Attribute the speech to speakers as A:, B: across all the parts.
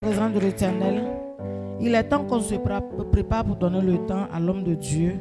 A: Présence de l'Éternel, il est temps qu'on se prépare pour donner le temps à l'homme de Dieu.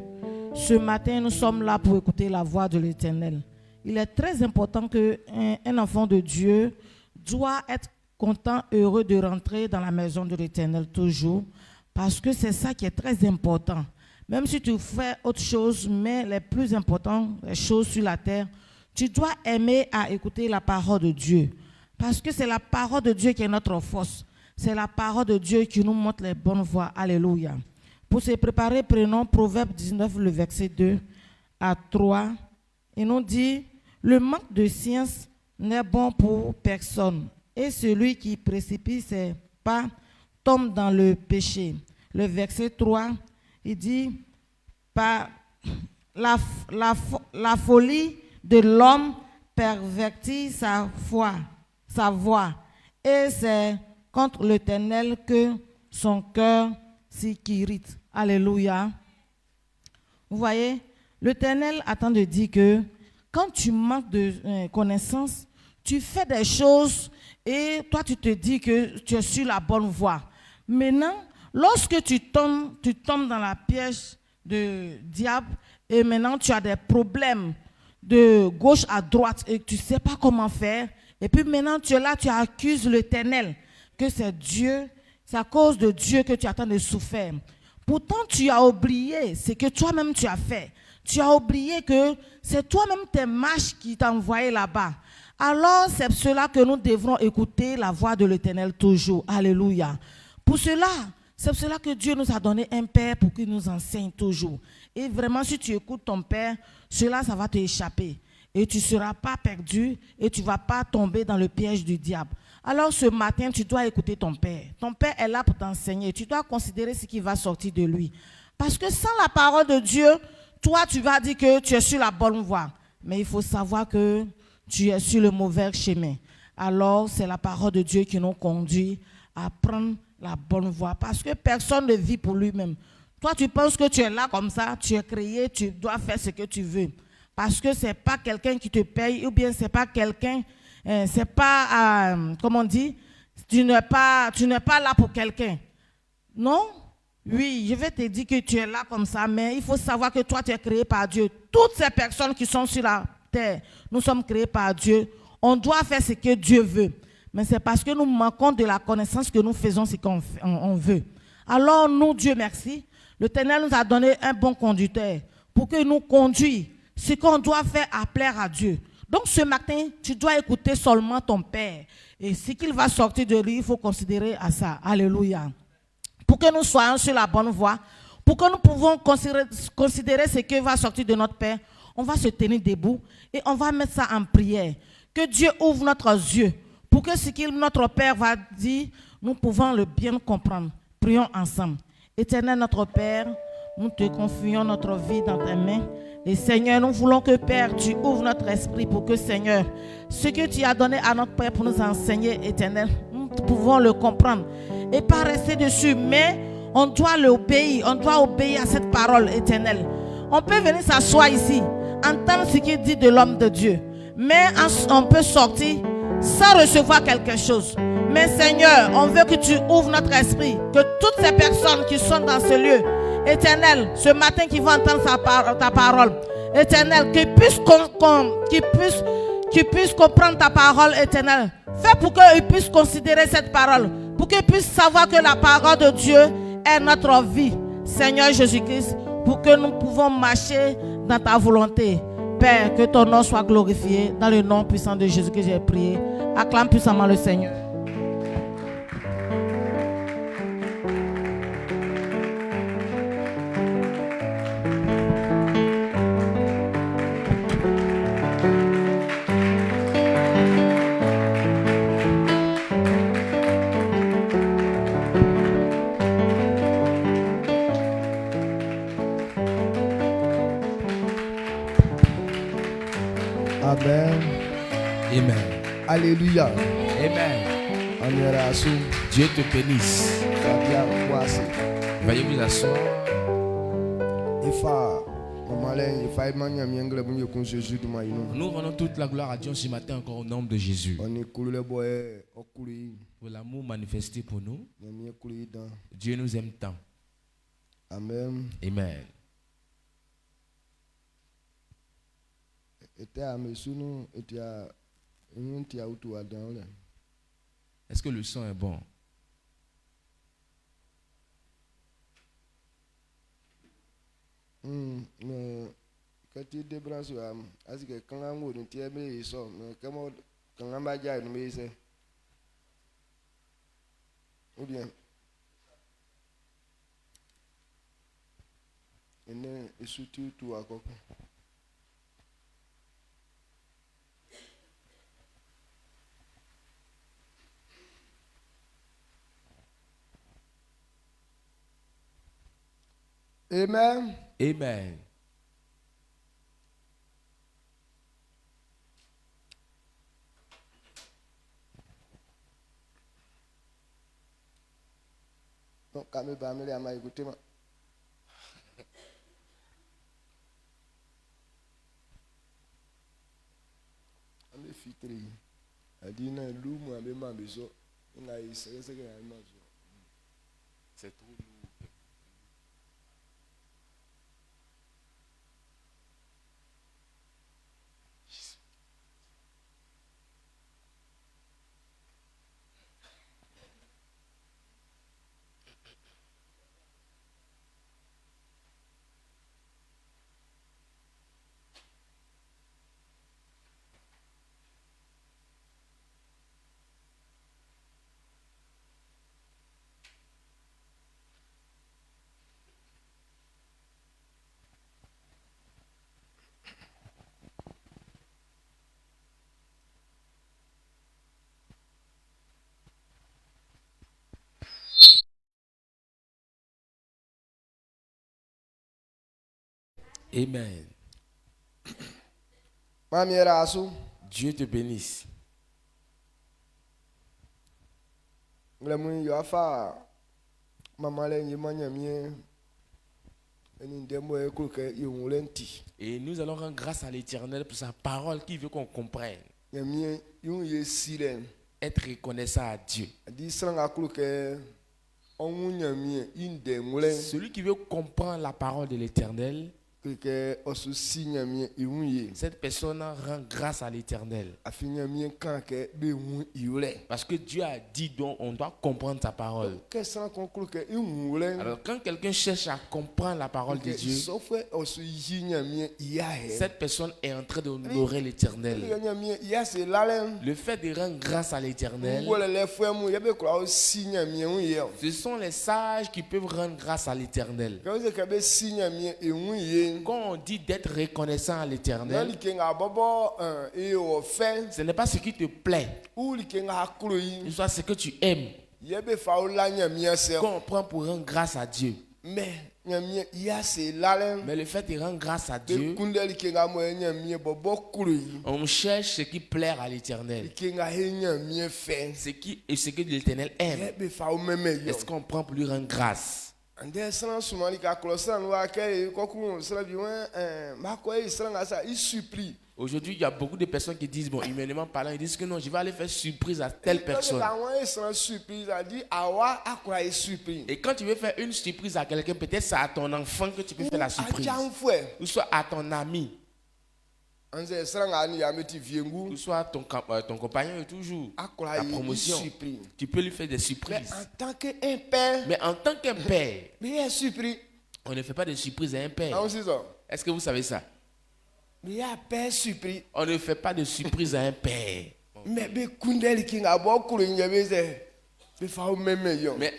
A: Ce matin, nous sommes là pour écouter la voix de l'Éternel. Il est très important qu'un enfant de Dieu doit être content, heureux de rentrer dans la maison de l'Éternel toujours, parce que c'est ça qui est très important. Même si tu fais autre chose, mais les plus importantes les choses sur la terre, tu dois aimer à écouter la parole de Dieu, parce que c'est la parole de Dieu qui est notre force. C'est la parole de Dieu qui nous montre les bonnes voies. Alléluia. Pour se préparer, prenons Proverbe 19, le verset 2 à 3. Il nous dit, le manque de science n'est bon pour personne. Et celui qui précipite ses pas tombe dans le péché. Le verset 3, il dit, la folie de l'homme pervertit sa voix. Et c'est contre l'Éternel que son cœur s'irrite. Alléluia. Vous voyez, l'Éternel attend de dire que quand tu manques de connaissances, tu fais des choses et toi tu te dis que tu es sur la bonne voie. Maintenant, lorsque tu tombes dans la piège du diable et maintenant tu as des problèmes de gauche à droite et tu ne sais pas comment faire, et puis maintenant tu es là, tu accuses l'Éternel que c'est Dieu, c'est à cause de Dieu que tu attends de souffrir. Pourtant, tu as oublié ce que toi-même tu as fait. Tu as oublié que c'est toi-même tes marches qui t'ont envoyé là-bas. Alors, c'est cela que nous devrons écouter la voix de l'Éternel toujours. Alléluia. C'est pour cela que Dieu nous a donné un Père pour qu'il nous enseigne toujours. Et vraiment, si tu écoutes ton Père, ça va te échapper. Et tu ne seras pas perdu et tu ne vas pas tomber dans le piège du diable. Alors ce matin, tu dois écouter ton Père. Ton Père est là pour t'enseigner. Tu dois considérer ce qui va sortir de lui. Parce que sans la parole de Dieu, toi, tu vas dire que tu es sur la bonne voie. Mais il faut savoir que tu es sur le mauvais chemin. Alors, c'est la parole de Dieu qui nous conduit à prendre la bonne voie. Parce que personne ne vit pour lui-même. Toi, tu penses que tu es là comme ça, tu es créé, tu dois faire ce que tu veux. Parce que ce n'est pas quelqu'un qui te paye ou bien ce n'est pas quelqu'un... c'est pas, comment on dit, tu n'es pas là pour quelqu'un. Non? Oui, je vais te dire que tu es là comme ça, mais il faut savoir que toi, tu es créé par Dieu. Toutes ces personnes qui sont sur la terre, nous sommes créés par Dieu. On doit faire ce que Dieu veut. Mais c'est parce que nous manquons de la connaissance que nous faisons ce qu'on veut. Alors, nous, Dieu merci, l'Éternel nous a donné un bon conducteur pour qu'il nous conduise ce qu'on doit faire à plaire à Dieu. Donc ce matin, tu dois écouter seulement ton Père. Et ce qu'il va sortir de lui, il faut considérer à ça. Alléluia. Pour que nous soyons sur la bonne voie, pour que nous pouvons considérer ce qui va sortir de notre Père, on va se tenir debout et on va mettre ça en prière. Que Dieu ouvre notre yeux pour que ce que notre Père va dire, nous pouvons le bien comprendre. Prions ensemble. Éternel notre Père, nous te confions notre vie dans tes mains. Et Seigneur, nous voulons que Père, tu ouvres notre esprit pour que Seigneur, ce que tu as donné à notre Père pour nous enseigner, Éternel, nous pouvons le comprendre et pas rester dessus, mais on doit l'obéir, on doit obéir à cette parole éternelle. On peut venir s'asseoir ici, entendre ce qu'il dit de l'homme de Dieu, mais on peut sortir sans recevoir quelque chose. Mais Seigneur, on veut que tu ouvres notre esprit, que toutes ces personnes qui sont dans ce lieu, Éternel, ce matin qui vont entendre ta parole, Éternel, qu'ils puissent comprendre ta parole, Éternel. Fais pour qu'ils puissent considérer cette parole, pour qu'ils puissent savoir que la parole de Dieu est notre vie, Seigneur Jésus-Christ, pour que nous pouvons marcher dans ta volonté. Père, que ton nom soit glorifié. Dans le nom puissant de Jésus que j'ai prié. Acclame puissamment le Seigneur.
B: Amen.
C: Amen.
B: Alléluia.
C: Amen.
B: Dieu
C: te bénisse. Veuillez vous asseoir.
B: Maman, il faut manger mieux que le bon Dieu Jésus de moi.
C: Nous rendons toute la gloire à Dieu ce matin encore au nom de Jésus.
B: On est cool le boy, on coule.
C: Pour l'amour manifesté pour nous,
B: On est mieux coulé dans.
C: Dieu nous aime tant.
B: Amen.
C: Amen.
B: Et tu as monsieur nous, et tu as une tia autour à dans là.
C: Est-ce que le son est bon?
B: Mais quand tu débranches, est-ce que quand on a un tia mais ça, mais comment quand on va dire nous mais c'est ou bien et surtout tout à quoi. Amen.
C: Amen.
B: Donc, quand je vais à écouter, je vais filtrer. Je dis, non, l'eau, moi, je vais besoin.
C: C'est trop lourd. Amen. Dieu te bénisse. Et nous allons rendre grâce à l'Éternel pour sa parole qui veut qu'on comprenne. Être reconnaissant à Dieu. Celui qui veut comprendre la parole de l'Éternel, cette personne rend grâce à l'Éternel. Parce que Dieu a dit donc on doit comprendre sa parole. Alors quand quelqu'un cherche à comprendre la parole de Dieu, cette personne est en train d'honorer l'Éternel. Le fait de rendre grâce à l'Éternel, ce sont les sages qui peuvent rendre grâce à l'Éternel. Quand on dit d'être reconnaissant à l'Éternel, ce n'est pas ce qui te plaît, soit ce que tu aimes, qu'on prend pour rendre grâce à Dieu. Mais le fait de rendre grâce à Dieu, on cherche ce qui plaît à l'Éternel, ce que l'Éternel aime. Est-ce qu'on prend pour lui rendre grâce? Aujourd'hui, il y a beaucoup de personnes qui disent, bon, humainement parlant, ils disent que non, je vais aller faire surprise à telle personne. Et quand tu veux faire une surprise à quelqu'un, peut-être c'est à ton enfant que tu peux faire la surprise. Ou soit à ton ami. Ou soit ton compagnon est toujours la promotion. Tu peux lui faire des surprises. Mais en tant qu'un père, on ne fait pas de surprise à un père. Est-ce que vous savez ça? On ne fait pas de surprise à un père. Mais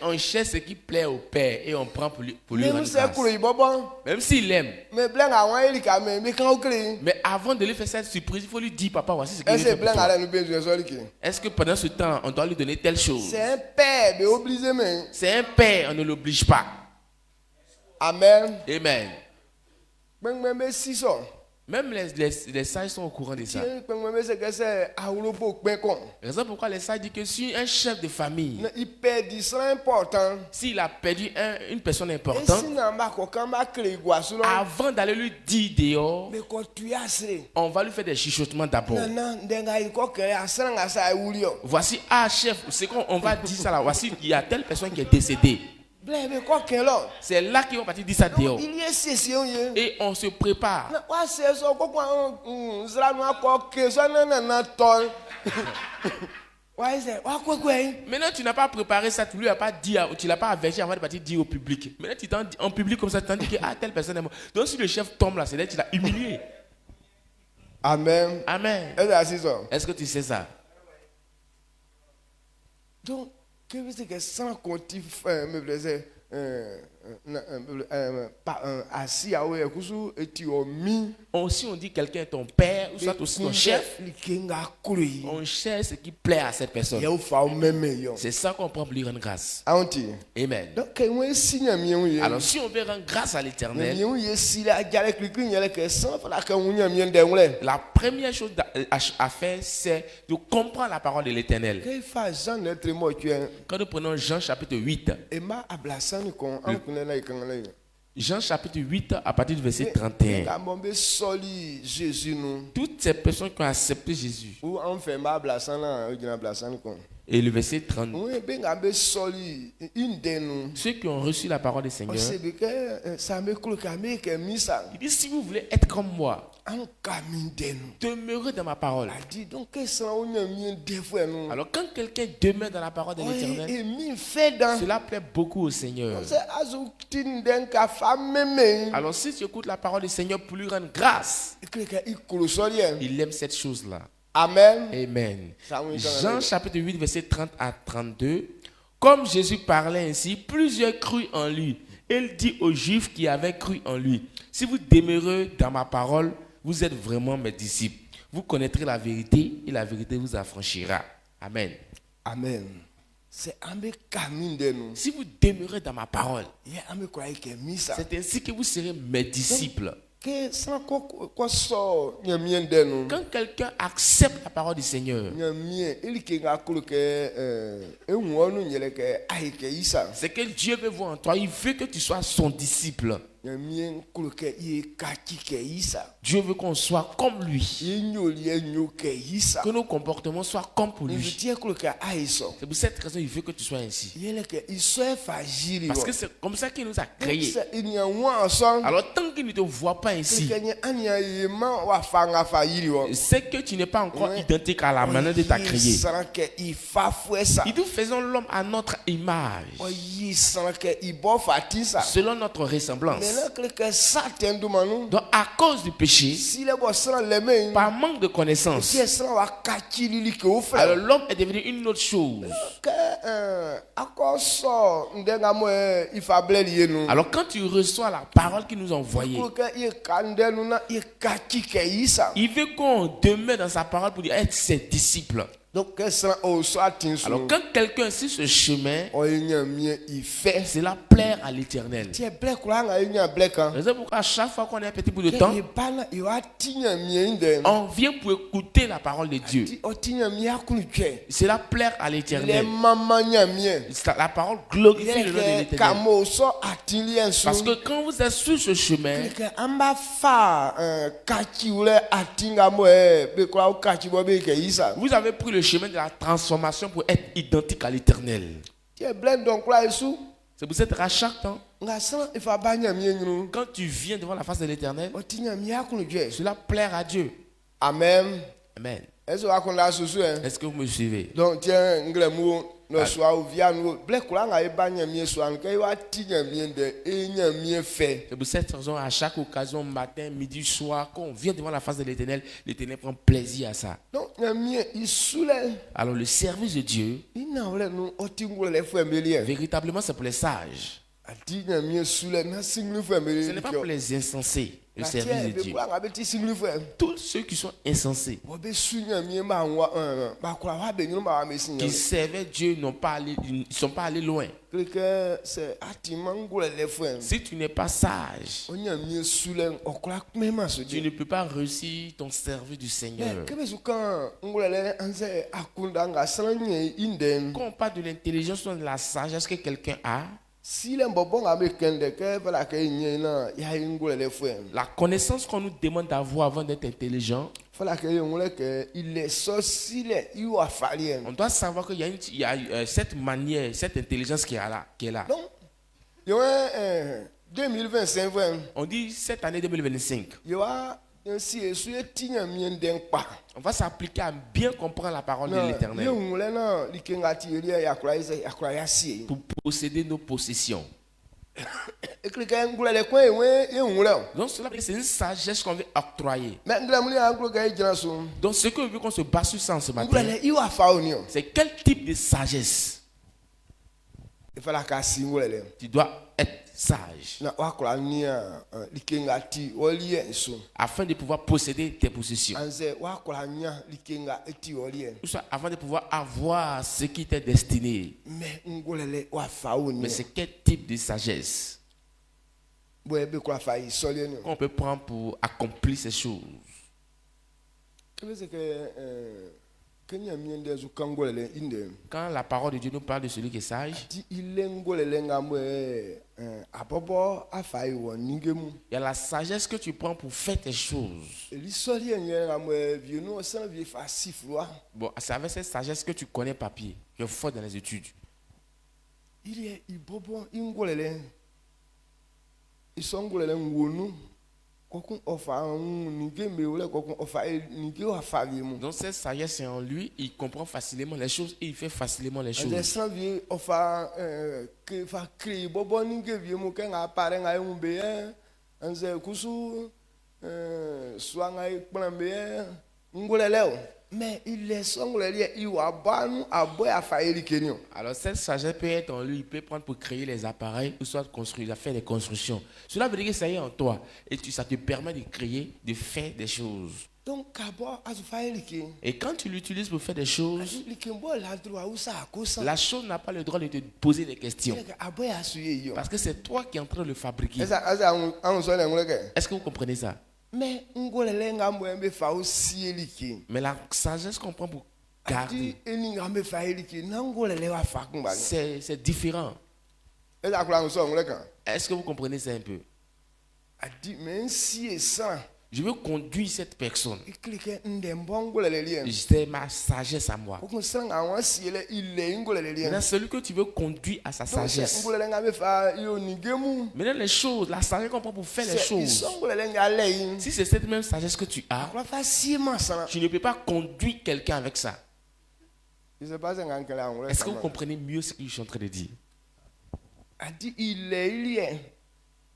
C: on cherche ce qui plaît au père et on prend pour lui rendre grâce. Même s'il aime. Mais avant de lui faire cette surprise, il faut lui dire, papa, voici ce qu'il fait pour toi. Est-ce que pendant ce temps, on doit lui donner telle chose? C'est un père, on ne l'oblige pas.
B: Amen.
C: Amen. Même les sages sont au courant de ça. Raison pourquoi les sages disent que si un chef de famille, s'il a perdu une personne importante, avant d'aller lui dire dehors, on va lui faire des chuchotements d'abord. Voici, chef, c'est qu'on va dire ça là. Voici, il y a telle personne qui est décédée. C'est là qu'ils vont partir dire ça dehors. Et on se prépare. Maintenant, tu n'as pas préparé ça, tu lui as pas dit, tu l'as pas averti avant de partir dire au public. Maintenant, tu t'en dis en public comme ça, tu t'en dis que telle personne est morte. Donc, si le chef tombe là, c'est là que tu l'as humilié.
B: Amen.
C: Amen. Est-ce que tu sais ça?
B: Donc, que vous savez que sans compter me plaisait assis à
C: si on dit quelqu'un est ton père ou soit aussi ton chef, on cherche ce qui plaît à cette personne. C'est ça qu'on prend pour lui rendre grâce. Amen. Alors si on veut rendre grâce à l'Éternel, la première chose à faire, c'est de comprendre la parole de l'Éternel. Quand nous prenons Jean chapitre 8, Jean chapitre 8 à partir du verset 31. Toutes ces personnes qui ont accepté Jésus. Et le verset 30. Ceux qui ont reçu la parole du Seigneur. Il dit, si vous voulez être comme moi, demeurez dans ma parole. Alors quand quelqu'un demeure dans la parole de l'Éternel, cela plaît beaucoup au Seigneur. Alors si tu écoutes la parole du Seigneur pour lui rendre grâce, il aime cette chose-là.
B: Amen.
C: Amen. Jean chapitre 8 verset 30 à 32. Comme Jésus parlait ainsi, plusieurs crurent en lui. Il dit aux Juifs qui avaient cru en lui, si vous demeurez dans ma parole, vous êtes vraiment mes disciples. Vous connaîtrez la vérité et la vérité vous affranchira. Amen.
B: Amen.
C: Si vous demeurez dans ma parole, c'est ainsi que vous serez mes disciples. Quand quelqu'un accepte la parole du Seigneur, c'est que Dieu veut voir en toi. Il veut que tu sois son disciple. Dieu veut qu'on soit comme lui. Que nos comportements soient comme pour lui. C'est pour cette raison qu'il veut que tu sois ainsi. Parce que c'est comme ça qu'il nous a créés. Alors tant qu'il ne te voit pas ainsi, c'est que tu n'es pas encore identique à la manière de t'a créé. Et nous faisons l'homme à notre image, selon notre ressemblance. Donc à cause du péché, par manque de connaissance, alors l'homme est devenu une autre chose. Alors quand tu reçois la parole qu'il nous a envoyée, il veut qu'on demeure dans sa parole pour dire être ses disciples. Alors quand quelqu'un suit ce chemin, cela plaire à l'Éternel. C'est pourquoi à chaque fois qu'on a un petit bout de temps, on vient pour écouter la parole de Dieu. Cela plaire à l'Éternel. La parole glorifie le nom de l'Éternel. Parce que quand vous êtes sur ce chemin, vous avez pris le chemin de la transformation pour être identique à l'Éternel. C'est pour cette à chaque temps, quand tu viens devant la face de l'Éternel, cela plaire à Dieu.
B: Amen.
C: Amen.
B: Est-ce
C: que vous me suivez?
B: Donc tiens, c'est
C: pour cette raison, à chaque occasion, matin, midi, soir, quand on vient devant la face de l'Éternel, l'Éternel prend plaisir à ça. Alors le service de Dieu, véritablement, c'est pour les sages. Ce n'est pas pour les insensés, le service de Dieu. Tous ceux qui sont insensés, qui servaient Dieu, ils ne sont pas allés loin. Si tu n'es pas sage, tu ne peux pas réussir ton service du Seigneur. Quand on parle de l'intelligence ou de la sagesse que quelqu'un a, la connaissance qu'on nous demande d'avoir avant d'être intelligent, on doit savoir qu'il y a cette manière, cette intelligence qui est là. On dit cette année 2025. On va s'appliquer à bien comprendre la parole de l'Éternel pour posséder nos possessions. Donc cela c'est une sagesse qu'on veut octroyer. Donc ce que veut qu'on se base sur ça ce matin, c'est quel type de sagesse? Tu dois être sage afin de pouvoir posséder tes possessions, ou soit afin de pouvoir avoir ce qui t'est destiné. Mais c'est quel type de sagesse qu'on peut prendre pour accomplir ces choses? Quand la parole de Dieu nous parle de celui qui est sage, il y a la sagesse que tu prends pour faire tes choses. Bon, c'est avec cette sagesse que tu connais papier, tu es fort dans les études. Donc cette sagesse est en lui, il comprend facilement les choses et il fait facilement les choses. Alors cette sagesse peut être en lui, il peut prendre pour créer les appareils ou soit construire, faire des constructions. Cela veut dire que ça y est en toi et ça te permet de créer, de faire des choses. Et quand tu l'utilises pour faire des choses, la chose n'a pas le droit de te poser des questions. Parce que c'est toi qui es en train de le fabriquer. Est-ce que vous comprenez ça? Mais la sagesse qu'on prend pour garder, c'est différent. Est-ce que vous comprenez ça un peu? Je veux conduire cette personne. C'est ma sagesse à moi. Maintenant, celui que tu veux conduire à sa sagesse. Maintenant, les choses, la sagesse qu'on prend pour faire les choses. Si c'est cette même sagesse que tu as, tu ne peux pas conduire quelqu'un avec ça. Est-ce que vous comprenez mieux ce que je suis en train de dire?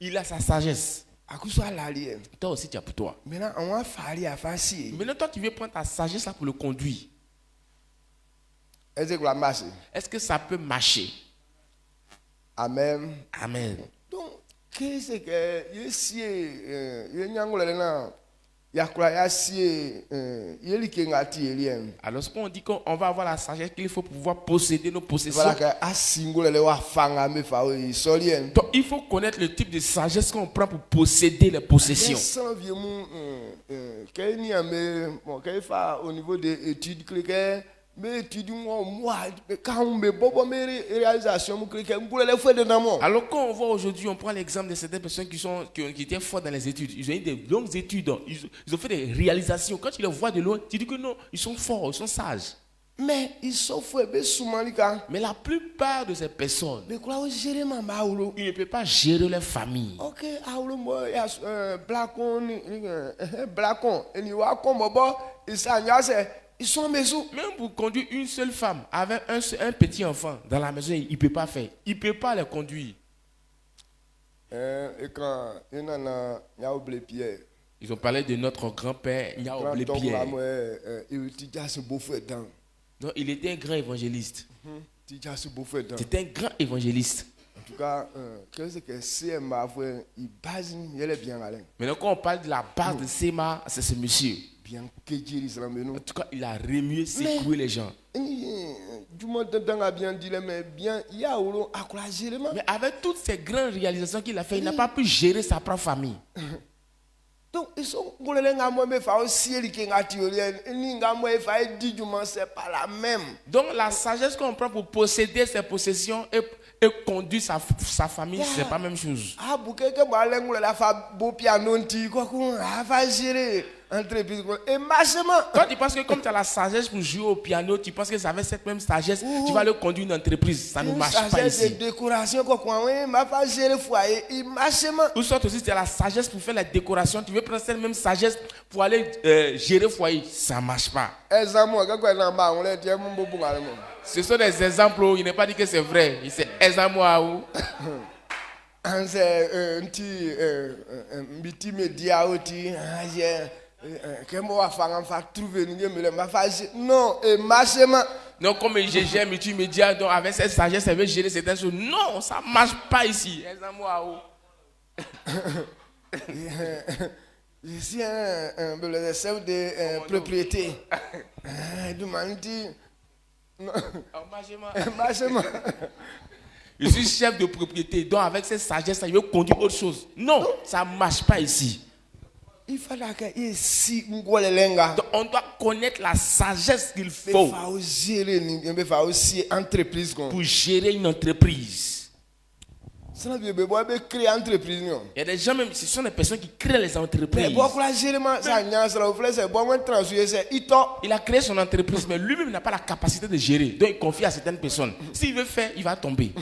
C: Il a sa sagesse. Toi aussi tu as pour toi. Maintenant toi tu veux prendre ta sagesse là pour le conduire. Est-ce que ça peut marcher? Amen. Amen. Donc qu'est-ce que alors ce qu'on dit qu'on va avoir la sagesse qu'il faut pouvoir posséder nos possessions. Donc il faut connaître le type de sagesse qu'on prend pour posséder les possessions. Au niveau des études, alors quand on voit aujourd'hui, on prend l'exemple de certaines personnes qui étaient fortes dans les études. Ils ont eu des longues études, ils ont fait des réalisations. Quand tu les vois de loin, tu dis que non, ils sont forts, ils sont sages. Mais ils sont forts. Mais la plupart de ces personnes, ils ne peuvent pas gérer leur famille. Ils sont à la maison. Même pour conduire une seule femme avec un petit enfant dans la maison, il ne peut pas faire. Il ne peut pas les conduire. Ils ont parlé de notre grand-père Niaoblé Pierre. Donc, il était un grand évangéliste. C'était un grand évangéliste.
B: tout cas, qu'est-ce que c'est ma foi, il base, il est bien allé.
C: Maintenant, quand on parle de la base de Sema, c'est ce monsieur.
B: Bien que Dieu
C: en tout cas, il a remué, secoué les gens.
B: Du monde a bien dit, mais bien, il y a
C: mais avec toutes ces grandes réalisations qu'il a fait, il n'a pas pu gérer sa propre famille.
B: Donc, ils sont c'est pas la même.
C: Donc, la sagesse qu'on prend pour posséder ses possessions et conduire sa famille, c'est pas la même chose.
B: Ah, pour quelqu'un qui a gérer entreprise. Et
C: quand tu penses que comme tu as la sagesse pour jouer au piano, tu penses que ça avec cette même sagesse, tu vas le conduire une entreprise. Ça ne marche pas ici.
B: Décoration,
C: ou soit aussi tu as la sagesse pour faire la décoration, tu veux prendre cette même sagesse pour aller gérer le foyer. Ça ne marche pas. Ce sont des exemples où il n'est pas dit que c'est vrai. Il c'est exemple où
B: c'est un petit média aussi. Non, et
C: non, comme j'ai multimédia, donc avec cette sagesse, elle veut gérer certaines choses. Non, ça ne marche pas ici.
B: Je suis un chef de propriété.
C: Je suis chef de propriété, donc avec cette sagesse, il veut conduire autre chose. Non, ça ne marche pas ici.
B: Il faut
C: donc on doit connaître la sagesse qu'il faut
B: pour gérer
C: une entreprise.
B: Il y
C: a des gens, même ce sont des personnes qui créent les entreprises. Il a créé son entreprise, mais lui-même n'a pas la capacité de gérer. Donc il confie à certaines personnes. S'il veut faire, il va tomber.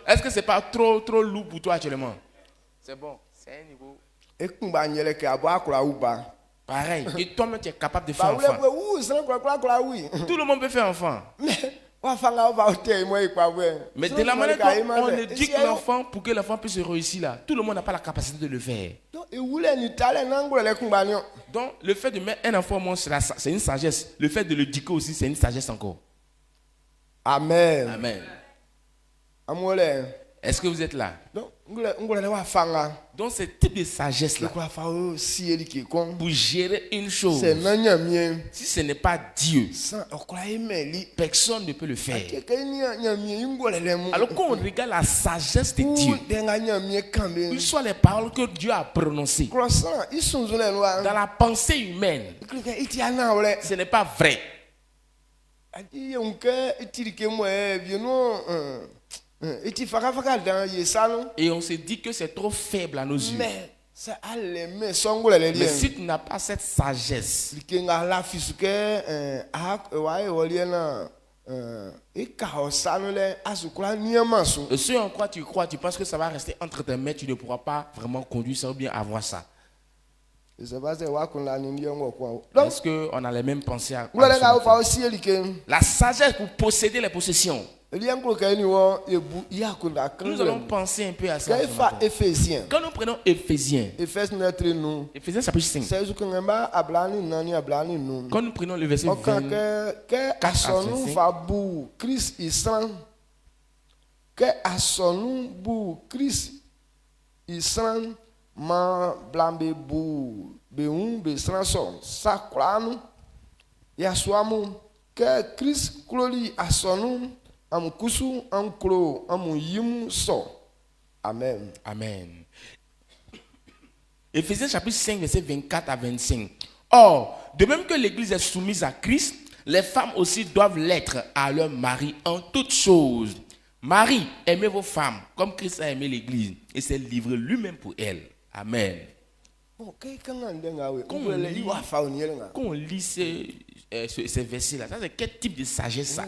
C: Est-ce que c'est pas trop lourd pour toi actuellement? C'est bon, c'est un niveau. Pareil, et toi-même tu es capable de faire enfant. Tout le monde peut faire enfant. Mais de la manière dont on éduque l'enfant pour que l'enfant puisse réussir là, tout le monde n'a pas la capacité de le faire. Donc le fait de mettre un enfant au monde, c'est une sagesse. Le fait de l'éduquer aussi, c'est une sagesse encore.
B: Amen.
C: Amen. Est-ce que vous êtes là? Donc ce type de sagesse là, pour gérer une chose, si ce n'est pas Dieu, personne ne peut le faire. Alors quand on regarde la sagesse de Dieu, il soit les paroles que Dieu a prononcées dans la pensée humaine, ce n'est pas vrai. Et on se dit que c'est trop faible à nos yeux. Mais si tu n'as pas cette sagesse, ce en quoi tu crois, tu penses que ça va rester entre tes mains, tu ne pourras pas vraiment conduire ça ou bien avoir ça. Est-ce qu'on a les mêmes pensées la sagesse pour posséder les possessions. Nous allons penser un peu à ça. Quand nous prenons Éphésiens, Éphésiens chapitre 5, quand nous prenons le verset 24 à 25,
B: ma blambe bu be sanson saklanu ya swamu ke Chris kloli asonu am kusu am klo am yimu so. Amen.
C: Amen. Éphésiens chapitre 5 verset 24 à 25. Or, de même que l'église est soumise à Christ, les femmes aussi doivent l'être à leur mari en toutes choses. Marie, aimez vos femmes comme Christ a aimé l'église et s'est livré lui-même pour elle. Amen. Quand on lit ces versets-là, ça c'est quel type de sagesse ça?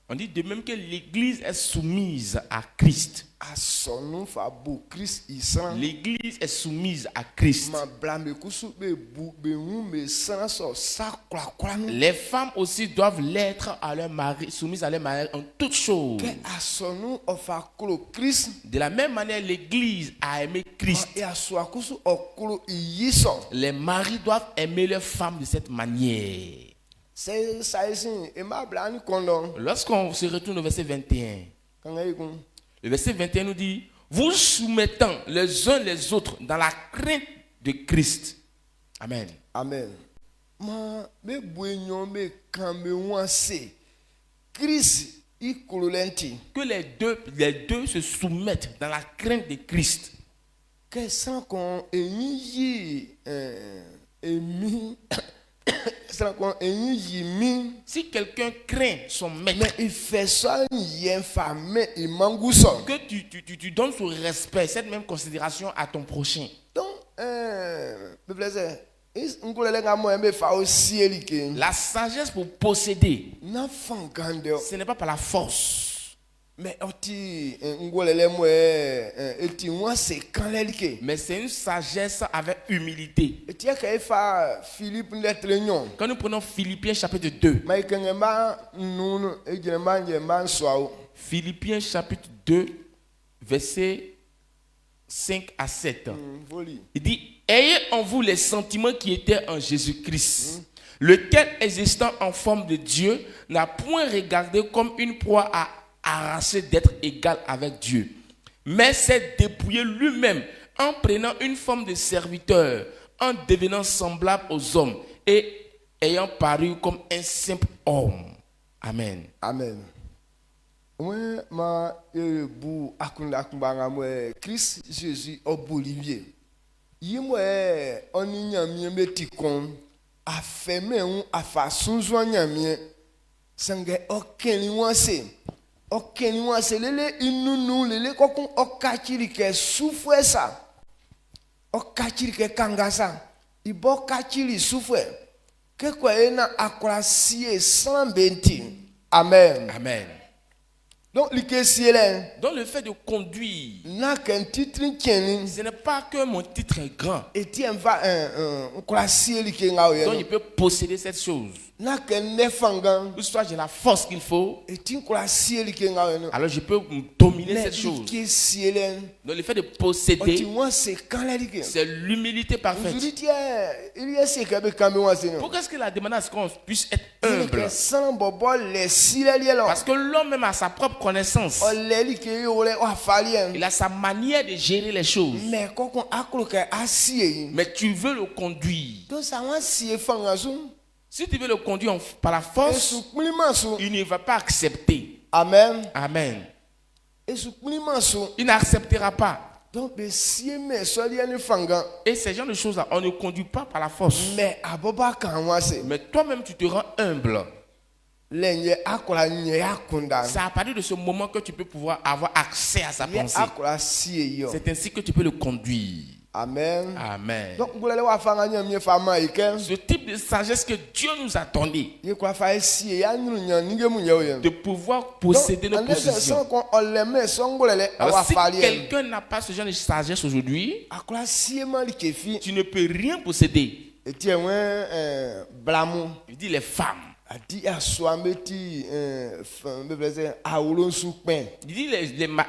C: On dit de même que l'église est soumise à Christ. L'église est soumise à Christ. Les femmes aussi doivent l'être à leur mari, soumises à leur mari en toutes choses. De la même manière, l'église a aimé Christ. Les maris doivent aimer leurs femmes de cette manière. Lorsqu'on se retourne au verset 21, le verset 21 nous dit: vous soumettant les uns les autres dans la crainte de Christ. Amen.
B: Amen.
C: Que les deux se soumettent dans la crainte de Christ. Si quelqu'un craint son maître, que tu donnes ce respect, cette même considération à ton prochain.
B: Donc,
C: la sagesse pour posséder, ce n'est pas par la force. Mais c'est une sagesse avec humilité. Quand nous prenons Philippiens chapitre 2, Philippiens chapitre 2, versets 5 à 7, il dit: ayez en vous les sentiments qui étaient en Jésus-Christ, lequel, existant en forme de Dieu, n'a point regardé comme une proie à arracher d'être égal avec Dieu, mais s'est dépouillé lui-même en prenant une forme de serviteur, en devenant semblable aux hommes et ayant paru comme un simple homme. Amen.
B: Amen. Christ Jésus au Bolivie. Yimwe oninyamie metikon afeme un afasunzwa nyamie sange okeni wanse. Okeni wanse lele inunu lele kokun okachiri ke sufwe sa. Okachiri ke kangasa. Ibo kachiri sufwe. Que quoi na akwasiye sambenti. Amen.
C: Amen.
B: Donc
C: le fait de conduire, ce n'est pas que mon titre est grand. Donc il peut posséder cette chose. Ou soit j'ai la force qu'il faut, alors je peux dominer cette chose. Donc le fait de posséder, c'est l'humilité parfaite. Pourquoi est-ce qu'il a demandé à ce qu'on puisse être humble? Parce que l'homme même a sa propre connaissance. Il a sa manière de gérer les choses. Mais tu veux le conduire. Si tu veux le conduire par la force, il ne va pas accepter.
B: Amen.
C: Amen. Il n'acceptera pas. Et ces genres de choses-là, on ne conduit pas par la force. Mais toi-même, tu te rends humble. C'est à partir de ce moment que tu peux pouvoir avoir accès à sa pensée. C'est ainsi que tu peux le conduire.
B: Amen.
C: Amen.
B: Donc,
C: ce type de sagesse que Dieu nous a donné, de pouvoir posséder nos possessions. Alors, si quelqu'un n'a pas ce genre de sagesse aujourd'hui, tu ne peux rien posséder. Il dit les femmes. Il dit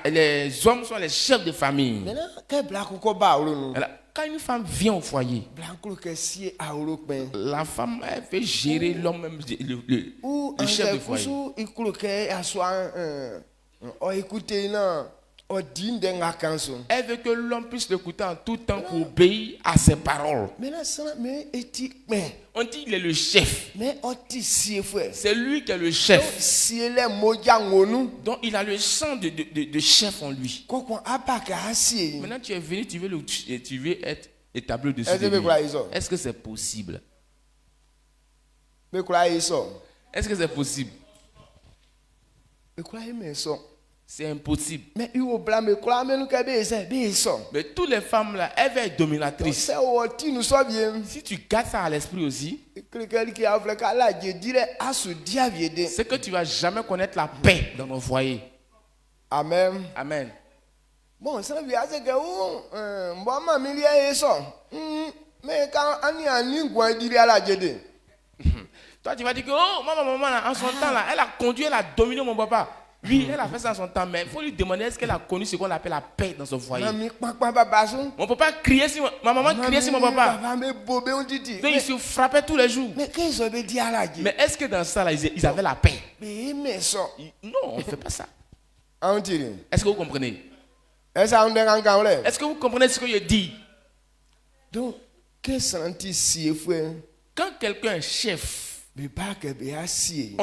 C: les hommes sont les chefs de famille. Alors, quand une femme vient au foyer, la femme elle veut gérer l'homme même, le chef de foyer. Elle veut que l'homme puisse l'écouter en tout temps pour obéir à ses paroles. On dit qu'il est le chef. C'est lui qui est le chef. Donc il a le sang de chef en lui. Maintenant tu es venu, tu veux être établi dessus de lui. Est-ce que c'est possible? Est-ce que c'est possible? C'est impossible.
B: Mais il faut blâmer quoi, mais nous
C: Mais toutes les femmes là, elles veulent être dominatrices. Si tu gardes ça à l'esprit aussi, c'est que tu vas jamais connaître la paix dans nos foyers.
B: Amen.
C: Amen.
B: Bon, ça veut dire que moi, mais quand on y a
C: toi, tu vas dire que oh, maman, là, en son temps, là, elle a conduit, elle a dominé mon papa. Oui, elle a fait ça en son temps, mais il faut lui demander est-ce qu'elle a connu ce qu'on appelle la paix dans son foyer. Mon papa criait sur ma maman criait sur mon papa. Donc ils se frappaient tous les jours. Mais est-ce que dans ça, là, ils avaient la paix? Non, on ne fait pas ça. Est-ce que vous comprenez? Est-ce que vous comprenez ce que je dis?
B: Donc,
C: quand quelqu'un est chef, on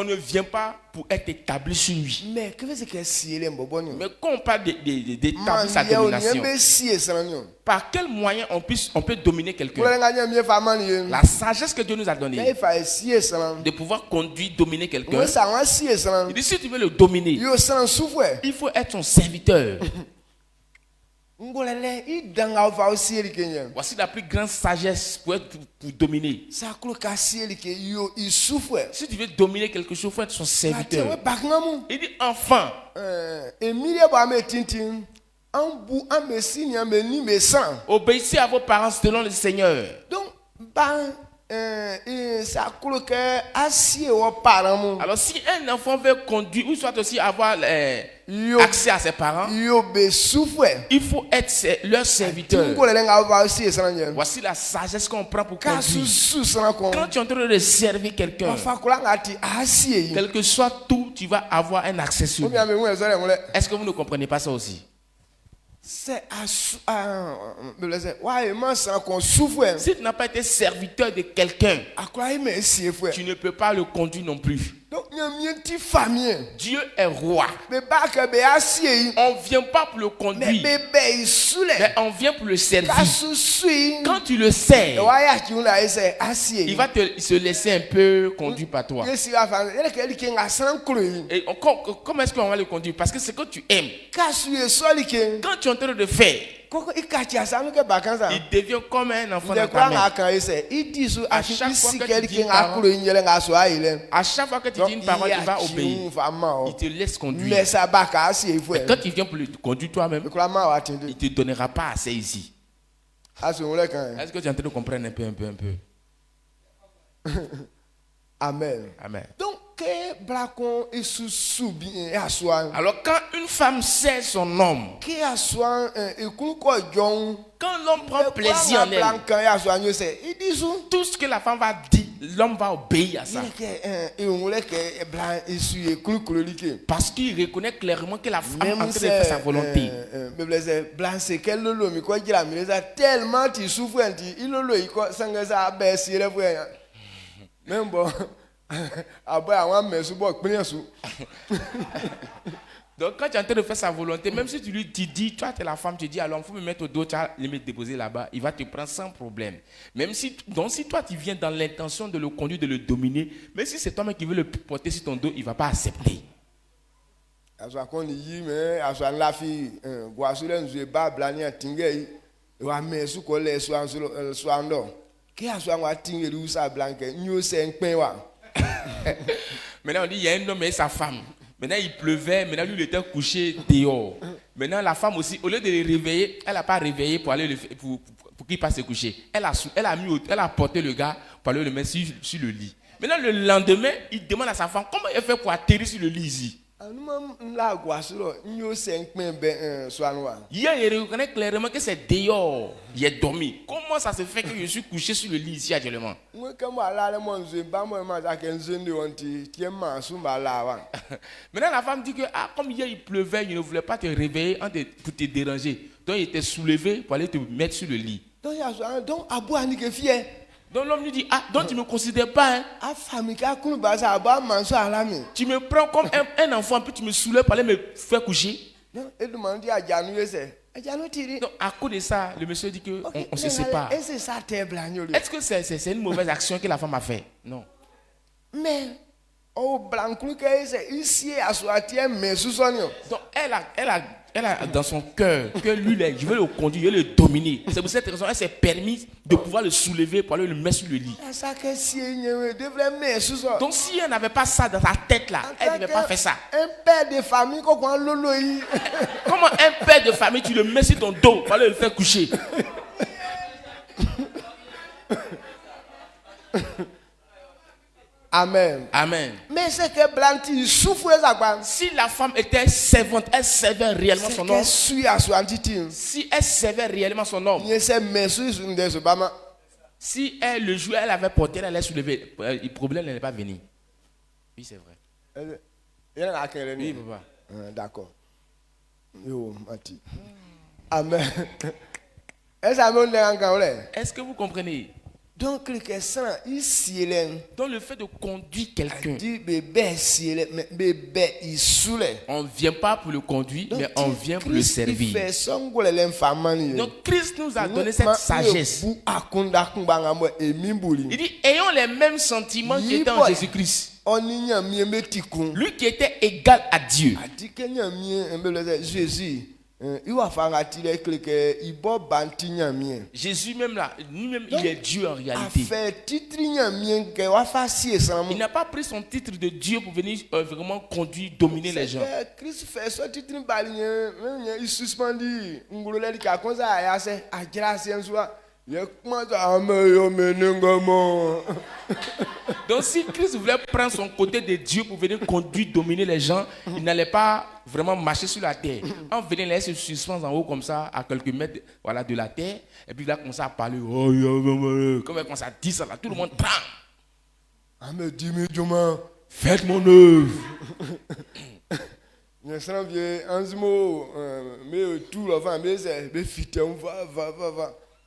C: ne vient pas pour être établi sur lui. Mais quand on parle d'établir sa domination, par quel moyen on peut dominer quelqu'un? La sagesse que Dieu nous a donnée de pouvoir conduire, dominer quelqu'un. Il dit si tu veux le dominer, il faut être son serviteur. Voici la plus grande sagesse pour dominer. Si tu veux dominer quelque chose, il faut être son serviteur. Il dit enfant. Obéissez à vos parents selon le Seigneur. Alors si un enfant veut conduire ou soit aussi avoir accès à ses parents, il faut être leur serviteur. Voici la sagesse qu'on prend pour conduire. Quand tu es en train de servir quelqu'un, quel que soit tout, tu vas avoir un accès sur lui. Est-ce que vous ne comprenez pas ça aussi? Si tu n'as pas été serviteur de quelqu'un, tu ne peux pas le conduire non plus. Dieu est roi. On ne vient pas pour le conduire, mais on vient pour le servir. Quand tu le sers, il va se laisser un peu conduire par toi. Et comment est-ce qu'on va le conduire? Parce que c'est que tu aimes. Quand tu es en train de faire, il devient comme un enfant dans ta main. À chaque fois que tu dis une parole, il va obéir. Il te laisse conduire. Et quand il vient pour le conduire toi-même, il ne te donnera pas assez ici. Est-ce que tu es en train de comprendre un peu?
B: Amen.
C: Amen.
B: Donc,
C: alors quand une femme sait son homme, quand l'homme prend plaisir en elle, tout ce que la femme va dire, l'homme va obéir à ça. Parce qu'il reconnaît clairement que la femme est en train de faire sa volonté.
B: Tellement tu souffres, même bon.
C: Donc quand tu es en train de faire sa volonté, même si tu lui dis, toi tu es la femme, tu dis alors il faut me mettre au dos, tu vas le mettre déposer là-bas, il va te prendre sans problème. Même si, donc si toi tu viens dans l'intention de le conduire, de le dominer, mais si c'est toi-même qui veux le porter sur ton dos, il ne va pas accepter. Maintenant on dit il y a un homme et sa femme. Maintenant il pleuvait, maintenant lui il était couché dehors. Maintenant la femme aussi, au lieu de le réveiller, elle n'a pas réveillé pour aller pour qu'il passe se coucher. Elle a porté le gars pour aller le mettre sur le lit. Maintenant le lendemain, il demande à sa femme comment elle fait pour atterrir sur le lit ici. Hier, il reconnaît clairement que c'est dehors. Il est dormi. Comment ça se fait que je suis couché sur le lit ici actuellement? Maintenant, la femme dit que comme hier il pleuvait, il ne voulait pas te réveiller pour te déranger. Donc, il était soulevé pour aller te mettre sur le lit. Donc l'homme lui dit, donc tu ne me considères pas, hein? Tu me prends comme un enfant, puis tu me soulèves pour aller me faire coucher. Donc à cause de ça, le monsieur dit que on se sépare. Est-ce que c'est une mauvaise action que la femme a fait? Non.
B: Mais
C: Donc elle a dans son cœur que lui, je vais le conduire, je vais le dominer. C'est pour cette raison qu'elle s'est permis de pouvoir le soulever pour aller le mettre sur le lit. Donc si elle n'avait pas ça dans sa tête là, elle ne devait pas faire ça.
B: Un père de famille, comment
C: un père de famille, tu le mets sur ton dos pour aller le faire coucher?
B: Amen.
C: Amen.
B: Mais c'est que Blanty souffre.
C: Si la femme était servante, elle servait réellement son homme. Si elle servait réellement son homme. Si elle le jouait, elle avait porté, elle allait soulever. Le problème n'est pas venu. Oui, c'est vrai. Oui, papa.
B: D'accord. Yo, Mati. Amen. Est-ce
C: que vous comprenez?
B: Donc, le
C: fait de conduire quelqu'un, on ne vient pas pour le conduire, mais on vient pour le servir. Donc, Christ nous a donné cette sagesse. Il dit, ayons les mêmes sentiments qui étaient en Jésus-Christ. Lui qui était égal à Dieu. Jésus même là, lui-même il est Dieu en réalité. Il n'a pas pris son titre de Dieu pour venir vraiment conduire, dominer les gens. Donc si Christ voulait prendre son côté de Dieu pour venir conduire, dominer les gens, il n'allait pas vraiment marcher sur la terre. On venait laisser se suspendre en haut comme ça, à quelques mètres voilà, de la terre, et puis il a commencé à parler. Comme il commence à dire ça, là, tout le monde tremble. Faites mon œuvre.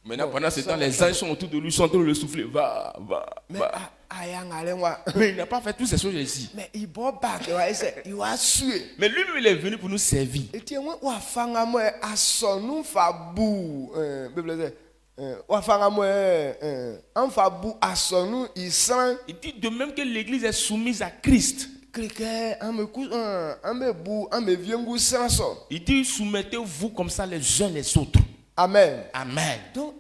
C: Maintenant, pendant ce temps, les anges sont autour de lui, sont en train de le souffler. Va. Mais il n'a pas fait toutes ces choses ici. Mais lui-même, il est venu pour nous servir. Il dit de même que l'église est soumise à Christ. Il dit soumettez-vous comme ça les uns les autres.
B: Amen.
C: Amen.
B: Donc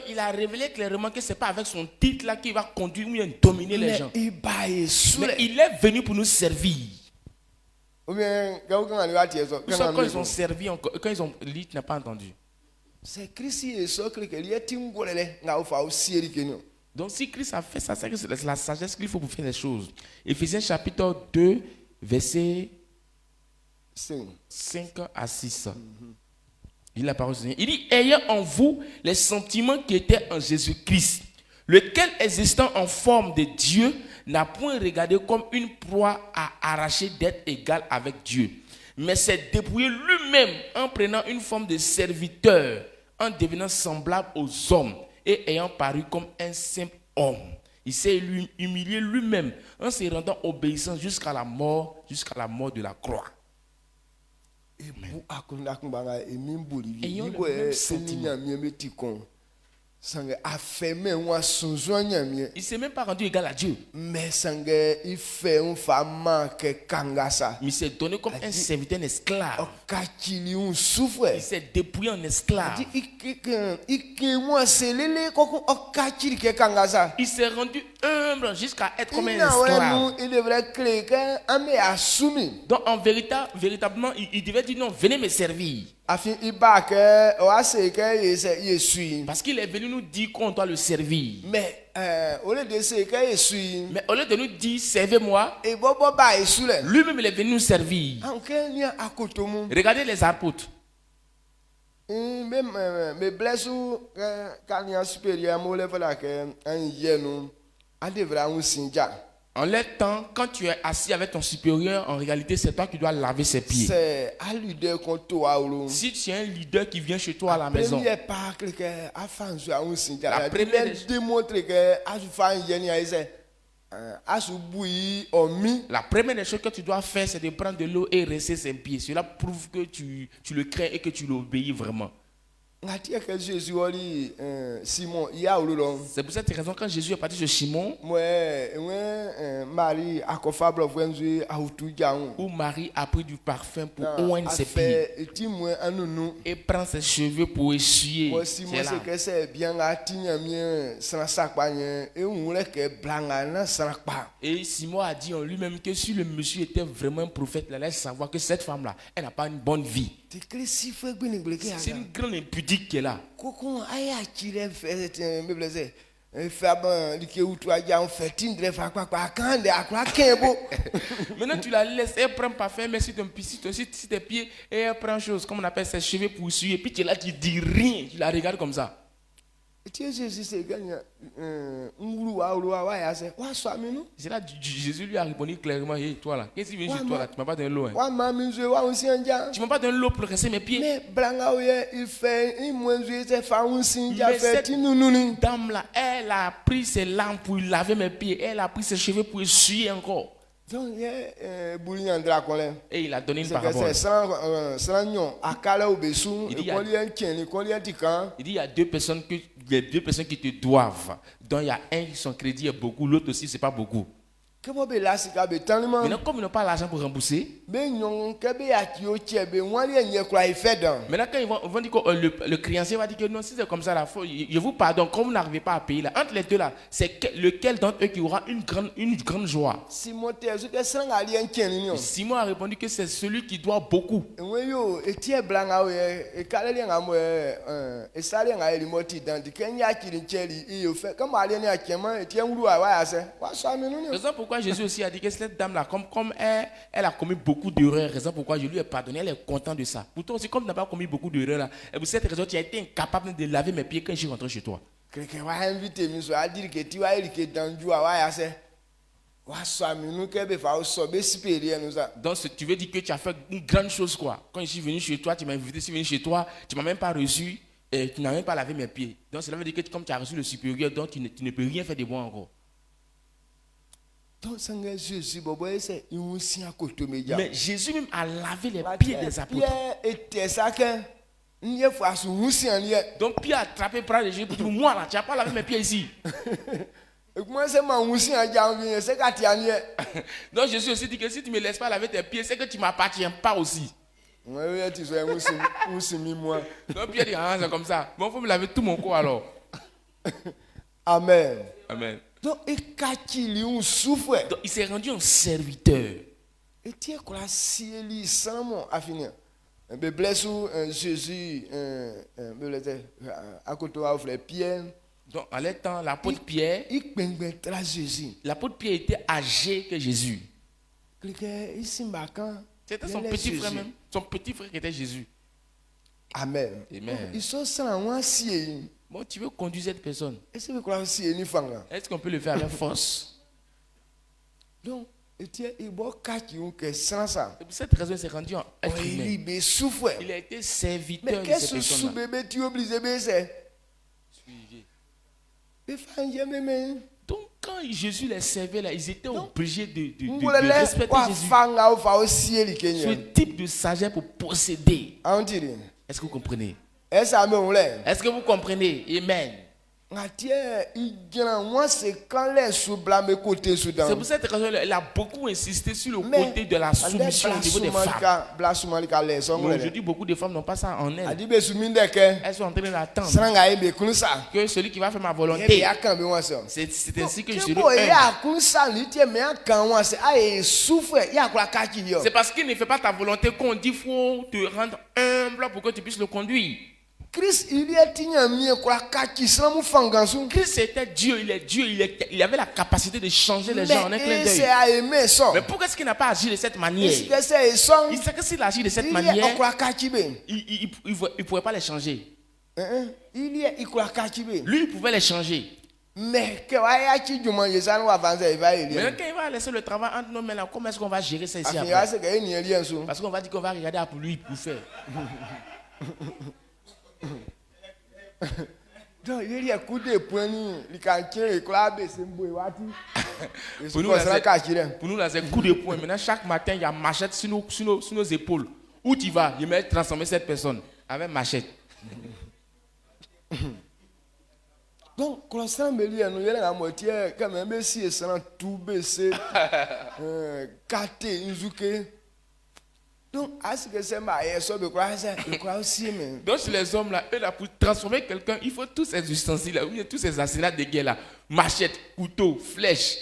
B: il
C: a révélé clairement que ce n'est pas avec son titre là qu'il va conduire ou dominer les gens. Mais il est venu pour nous servir. Quand ils ont servi, quand ils ont dit, tu n'as pas entendu.
B: C'est Christ.
C: Donc si Christ a fait ça, c'est la sagesse qu'il faut pour faire les choses. Éphésiens chapitre 2, verset 5 à 6. Il dit la parole du Seigneur. Il dit, ayant en vous les sentiments qui étaient en Jésus-Christ, lequel existant en forme de Dieu, n'a point regardé comme une proie à arracher d'être égal avec Dieu, mais s'est dépouillé lui-même en prenant une forme de serviteur, en devenant semblable aux hommes et ayant paru comme un simple homme. Il s'est humilié lui-même en se rendant obéissant jusqu'à la mort de la croix. Ayons le même sentiment. Il ne s'est même pas rendu égal à Dieu. Mais il s'est donné comme un serviteur, un esclave. Il s'est dépouillé en esclave. Il s'est rendu humble jusqu'à être comme un esclave. Donc en véritablement, il devait dire non, venez me servir. Parce qu'il est venu nous dire qu'on doit le servir. Mais au lieu de nous dire servez-moi, lui-même il est venu nous servir. Regardez les apôtres. En leur temps, quand tu es assis avec ton supérieur, en réalité, c'est toi qui dois laver ses pieds. Si tu es un leader qui vient chez toi à la maison, la première des choses que tu dois faire, c'est de prendre de l'eau et rincer ses pieds. Cela prouve que tu le crains et que tu l'obéis vraiment. C'est pour cette raison quand Jésus est parti chez Simon, où Marie a pris du parfum pour oindre ses pieds et prend ses cheveux pour essuyer. Et Simon a dit en lui-même que si le monsieur était vraiment un prophète, il allait savoir que cette femme-là, elle n'a pas une bonne vie. C'est une grande impudique qui est là. Maintenant tu la laisses, elle prend parfum, mais si tes pieds, et elle prend chose, comme on appelle ses cheveux pour essuyer, et puis tu es là, tu dis rien, tu la regardes comme ça. C'est là Jésus lui a répondu clairement, hey, toi là, qu'est-ce qui vient chez toi là, tu m'as pas donné l'eau. Tu m'as pas donné l'eau pour rincer mes pieds. Mais cette dame là, elle a pris ses larmes pour laver mes pieds, elle a pris ses cheveux pour essuyer encore. Et il a donné une parabole. Il dit il y a deux personnes qui te doivent. Donc il y a un qui son crédit est beaucoup, l'autre aussi c'est pas beaucoup. Maintenant, comme ils n'ont pas l'argent pour rembourser, maintenant quand ils vont dire que le créancier va dire que non, si c'est comme ça, je vous pardonne, comme vous n'arrivez pas à payer là, entre les deux là, c'est lequel d'entre eux qui aura une grande joie? Simon a répondu que c'est celui qui doit beaucoup. Raison pourquoi Jésus aussi a dit que cette dame-là, comme elle a commis beaucoup d'erreurs, raison pourquoi je lui ai pardonné, elle est contente de ça. Pourtant aussi, comme tu n'as pas commis beaucoup d'erreurs là, et pour cette raison, tu as été incapable de laver mes pieds quand je suis rentré chez toi. Donc tu veux dire que tu as fait une grande chose quoi. Quand je suis venu chez toi, tu m'as invité, je suis venu chez toi, tu ne m'as même pas reçu et tu n'as même pas lavé mes pieds. Donc cela veut dire que comme tu as reçu le supérieur, donc tu ne peux rien faire de bon encore. Mais Jésus même a lavé les pieds des apôtres. Donc Pierre a attrapé par les Jésus pour dire moi là, tu n'as pas lavé mes pieds ici. Donc Jésus aussi dit que si tu ne me laisses pas laver tes pieds, c'est que tu ne m'appartiens pas aussi. Donc Pierre dit ah c'est comme ça. Bon, il faut me laver tout mon corps alors.
B: Amen.
C: Amen. Donc il s'est rendu un serviteur. Donc en l'étant l'apôtre Pierre, l'apôtre Pierre était âgé que Jésus. C'était son petit frère même. Son petit frère qui était Jésus.
B: Amen.
C: Amen. Bon, tu veux conduire cette personne. Est-ce qu'on peut le faire avec force?
B: Donc, c'est pour
C: cette raison il s'est rendu en être humain. Il a été serviteur de cette personne-là. Donc quand Jésus les servait là, ils étaient obligés de respecter Jésus. Ce type de sagesse pour posséder. Est-ce que vous comprenez? Est-ce que vous comprenez? Amen. C'est pour cette raison qu'il a beaucoup insisté sur le côté de la soumission au niveau des femmes. Aujourd'hui, beaucoup de femmes n'ont pas ça en elles. Elles sont en train d'attendre que celui qui va faire ma volonté. C'est ainsi que je serai humble. C'est parce qu'il ne fait pas ta volonté qu'on dit qu'il faut te rendre humble pour que tu puisses le conduire. Christ était Dieu, il est Dieu, il avait la capacité de changer les gens en un clin d'œil. Mais pourquoi est-ce qu'il n'a pas agi de cette manière? Il sait que s'il agit de cette manière, il ne pourrait pas les changer. Lui, il pouvait les changer. Mais quand il va laisser le travail entre nos mains, comment est-ce qu'on va gérer ça ici après? Parce qu'on va dire qu'on va regarder pour lui pour faire.
B: Donc, il y a coup de poing,
C: pour nous, là, c'est coup de poing. Maintenant, chaque matin, il y a machette sur nos épaules. Où tu vas? Il m'a transformé cette personne avec machette.
B: Donc, quand ça me lit, nous y allons à moitié, quand même, si c'est un tout baissé, caté, inzuké. Donc, à ce que c'est ma ça me croit aussi, mais.
C: Donc, chez les hommes là, eux là, pour transformer quelqu'un, il faut tous ces ustensiles là, tous ces arsenals de guerre là, machette, couteau, flèche,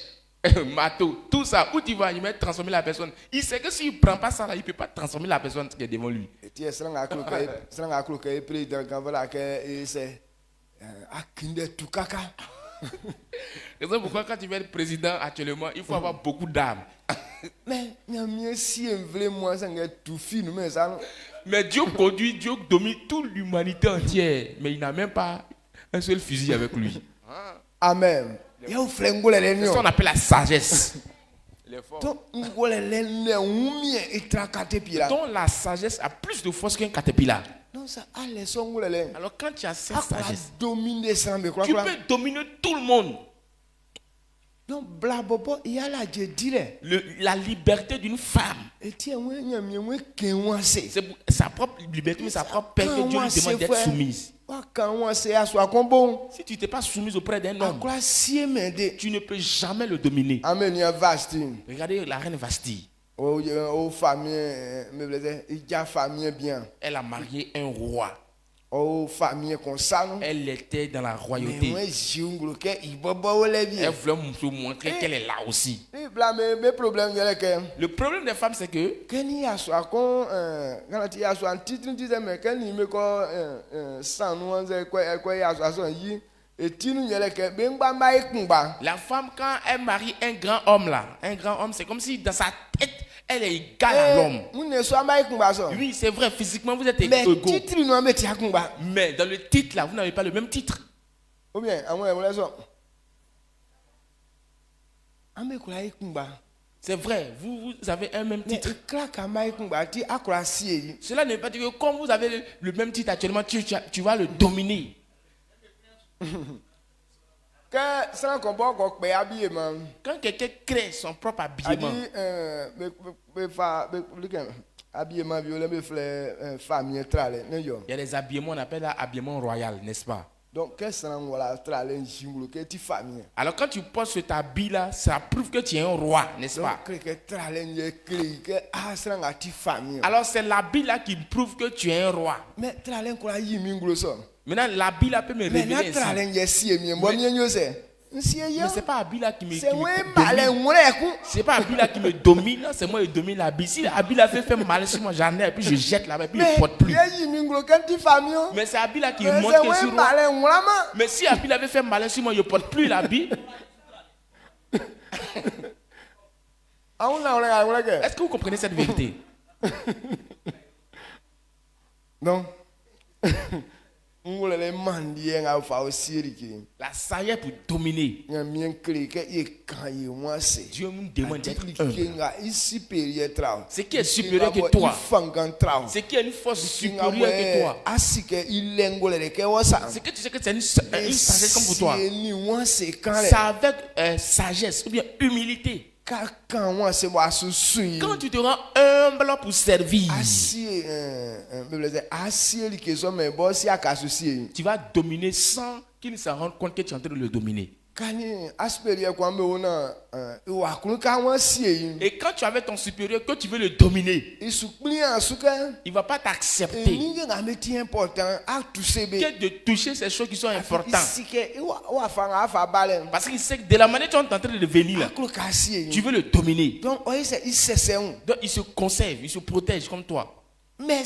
C: marteau, tout ça. Où tu vas, il va transformer la personne. Il sait que s'il ne prend pas ça là, il ne peut pas transformer la personne qui est devant lui.
B: Et tu es président quand voilà que c'est Akinde Tukaka.
C: C'est pourquoi quand tu veux être président actuellement, il faut avoir beaucoup d'âme.
B: Mais si on veut moi ça tout fini mais ça.
C: Mais Dieu conduit, Dieu domine toute l'humanité entière, mais il n'a même pas un seul fusil avec lui.
B: Amen.
C: C'est ce qu'on appelle la sagesse.
B: Donc
C: la sagesse a plus de force qu'un caterpillar.
B: Non, ça,
C: alors quand tu as cette sagesse, tu
B: peux
C: dominer tout le monde.
B: Donc, il y a
C: la liberté d'une femme. C'est sa propre liberté, mais sa propre paix que Dieu lui demande d'être soumise. Si tu n'étais pas soumise auprès d'un homme, tu ne peux jamais le dominer. Regardez la reine Vashti. Elle a marié un roi. Elle était dans la royauté. Elle voulait nous montrer qu'elle est là aussi. Le problème des femmes, c'est que la femme, quand elle marie un grand homme là, c'est comme si dans sa tête, elle est égale à l'homme. Oui, c'est vrai, physiquement vous êtes égaux. Mais dans le titre là, vous n'avez pas le même titre. C'est vrai, vous avez un même titre. Cela ne veut pas dire que comme vous avez le même titre actuellement, tu vas le dominer. Quand quelqu'un crée son propre habillement, il y a des habillements, on appelle ça habillement royal, n'est-ce pas?
B: Donc,
C: alors quand tu portes cet habit là, ça prouve que tu es un roi, n'est-ce pas? Alors c'est l'habit là qui prouve que tu es un roi. Maintenant l'habit là peut me révéler ainsi. Mais c'est pas l'habit là qui me domine. C'est pas l'habit là qui me domine, c'est moi qui domine l'habit. Si l'habit là fait mal sur moi, j'en ai et puis je jette là-bas et puis je ne porte plus. Mais c'est l'habit là qui montre que sur moi. Mais si l'habit là avait fait mal sur moi, je ne porte plus l'habit. Est-ce que vous comprenez cette vérité?
B: Non. La
C: sagesse pour dominer. Dieu nous demande d'être un. Ce qui est supérieur que toi. Ce qui est une force supérieure que toi. Ce que tu sais que c'est une sagesse comme pour toi. C'est avec sagesse ou bien humilité. Quand tu te rends humble pour servir, tu vas dominer sans qu'il ne s'en rende compte que tu es en train de le dominer. Et quand tu avais ton supérieur, que tu veux le dominer, il ne va pas t'accepter que de toucher ces choses qui sont importantes. Parce qu'il sait que de la manière dont tu es en train de venir là, tu veux le dominer. Donc il se conserve, il se protège comme toi. Mais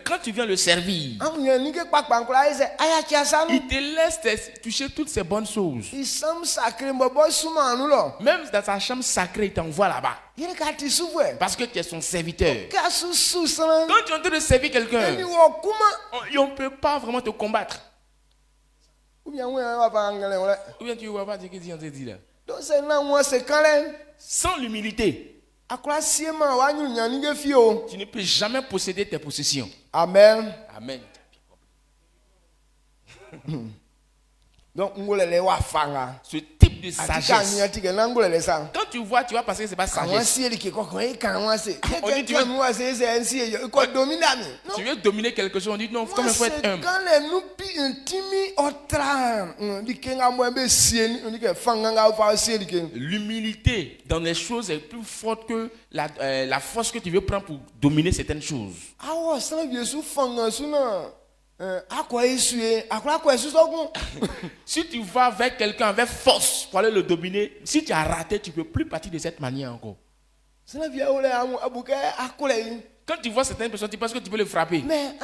C: quand tu viens le servir, il te laisse toucher toutes ces bonnes choses. Même dans sa chambre sacrée, il t'envoie là-bas. Parce que tu es son serviteur. Quand tu es en train de servir quelqu'un, on ne peut pas vraiment te combattre. Ou bien tu ne vois pas ce que tu dis là. Sans l'humilité, tu ne peux jamais posséder tes possessions.
B: Amen.
C: Amen.
B: Donc,
C: ce type de sagesse. Quand tu vois, tu vas penser que c'est pas sagesse. On dit, tu veux dominer quelque chose, on dit non, comme il faut être humble. L'humilité dans les choses est plus forte que la force que tu veux prendre pour dominer certaines choses. Si tu vas avec quelqu'un avec force pour aller le dominer, si tu as raté, tu ne peux plus partir de cette manière encore. Quand tu vois certaines personnes, tu penses que tu peux les frapper. Mais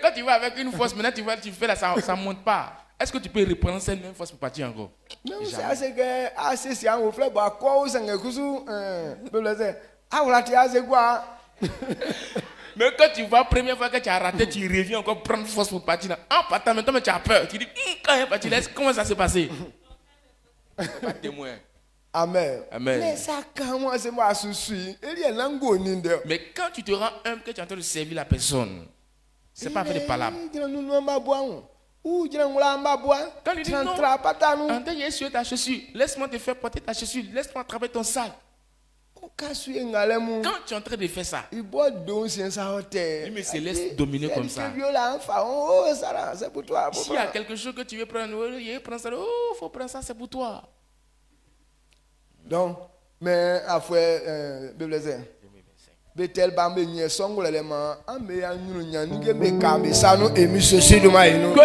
C: quand tu vas avec une force, maintenant tu fais là, ça ne monte pas. Est-ce que tu peux reprendre cette même force pour partir encore? Mais quand tu vois, première fois que tu as raté, tu reviens encore prendre force pour partir. En partant, maintenant tu as peur. Tu dis, quand il est parti, comment ça s'est passé? Pas témoin.
B: Amen.
C: Amen.
B: Mais
C: quand tu te rends humble, que tu es en train de servir la personne, c'est pas fait de palabres. Quand il dit non, ta chaussure, laisse-moi te faire porter ta chaussure, laisse-moi attraper ton sac. Quand tu es en train de faire ça, il me se laisse dominer comme ça. S'il y a quelque chose que tu veux prendre, il prend ça, oh, faut prendre ça, c'est pour toi.
B: Donc, mais après, que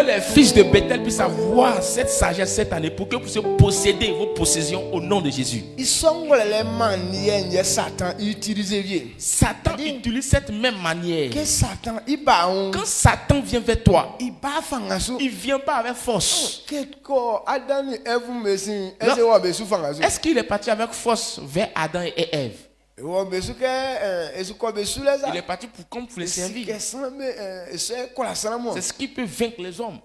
C: les fils de Bethel puissent avoir cette sagesse cette année pour que vous puissiez posséder vos possessions au nom de Jésus. Satan utilise cette même manière. Quand Satan vient vers toi, il ne vient pas avec force. Est-ce qu'il est parti avec force vers Adam et Ève? Il est parti pour comme pour les servir. C'est ce qui peut vaincre les hommes.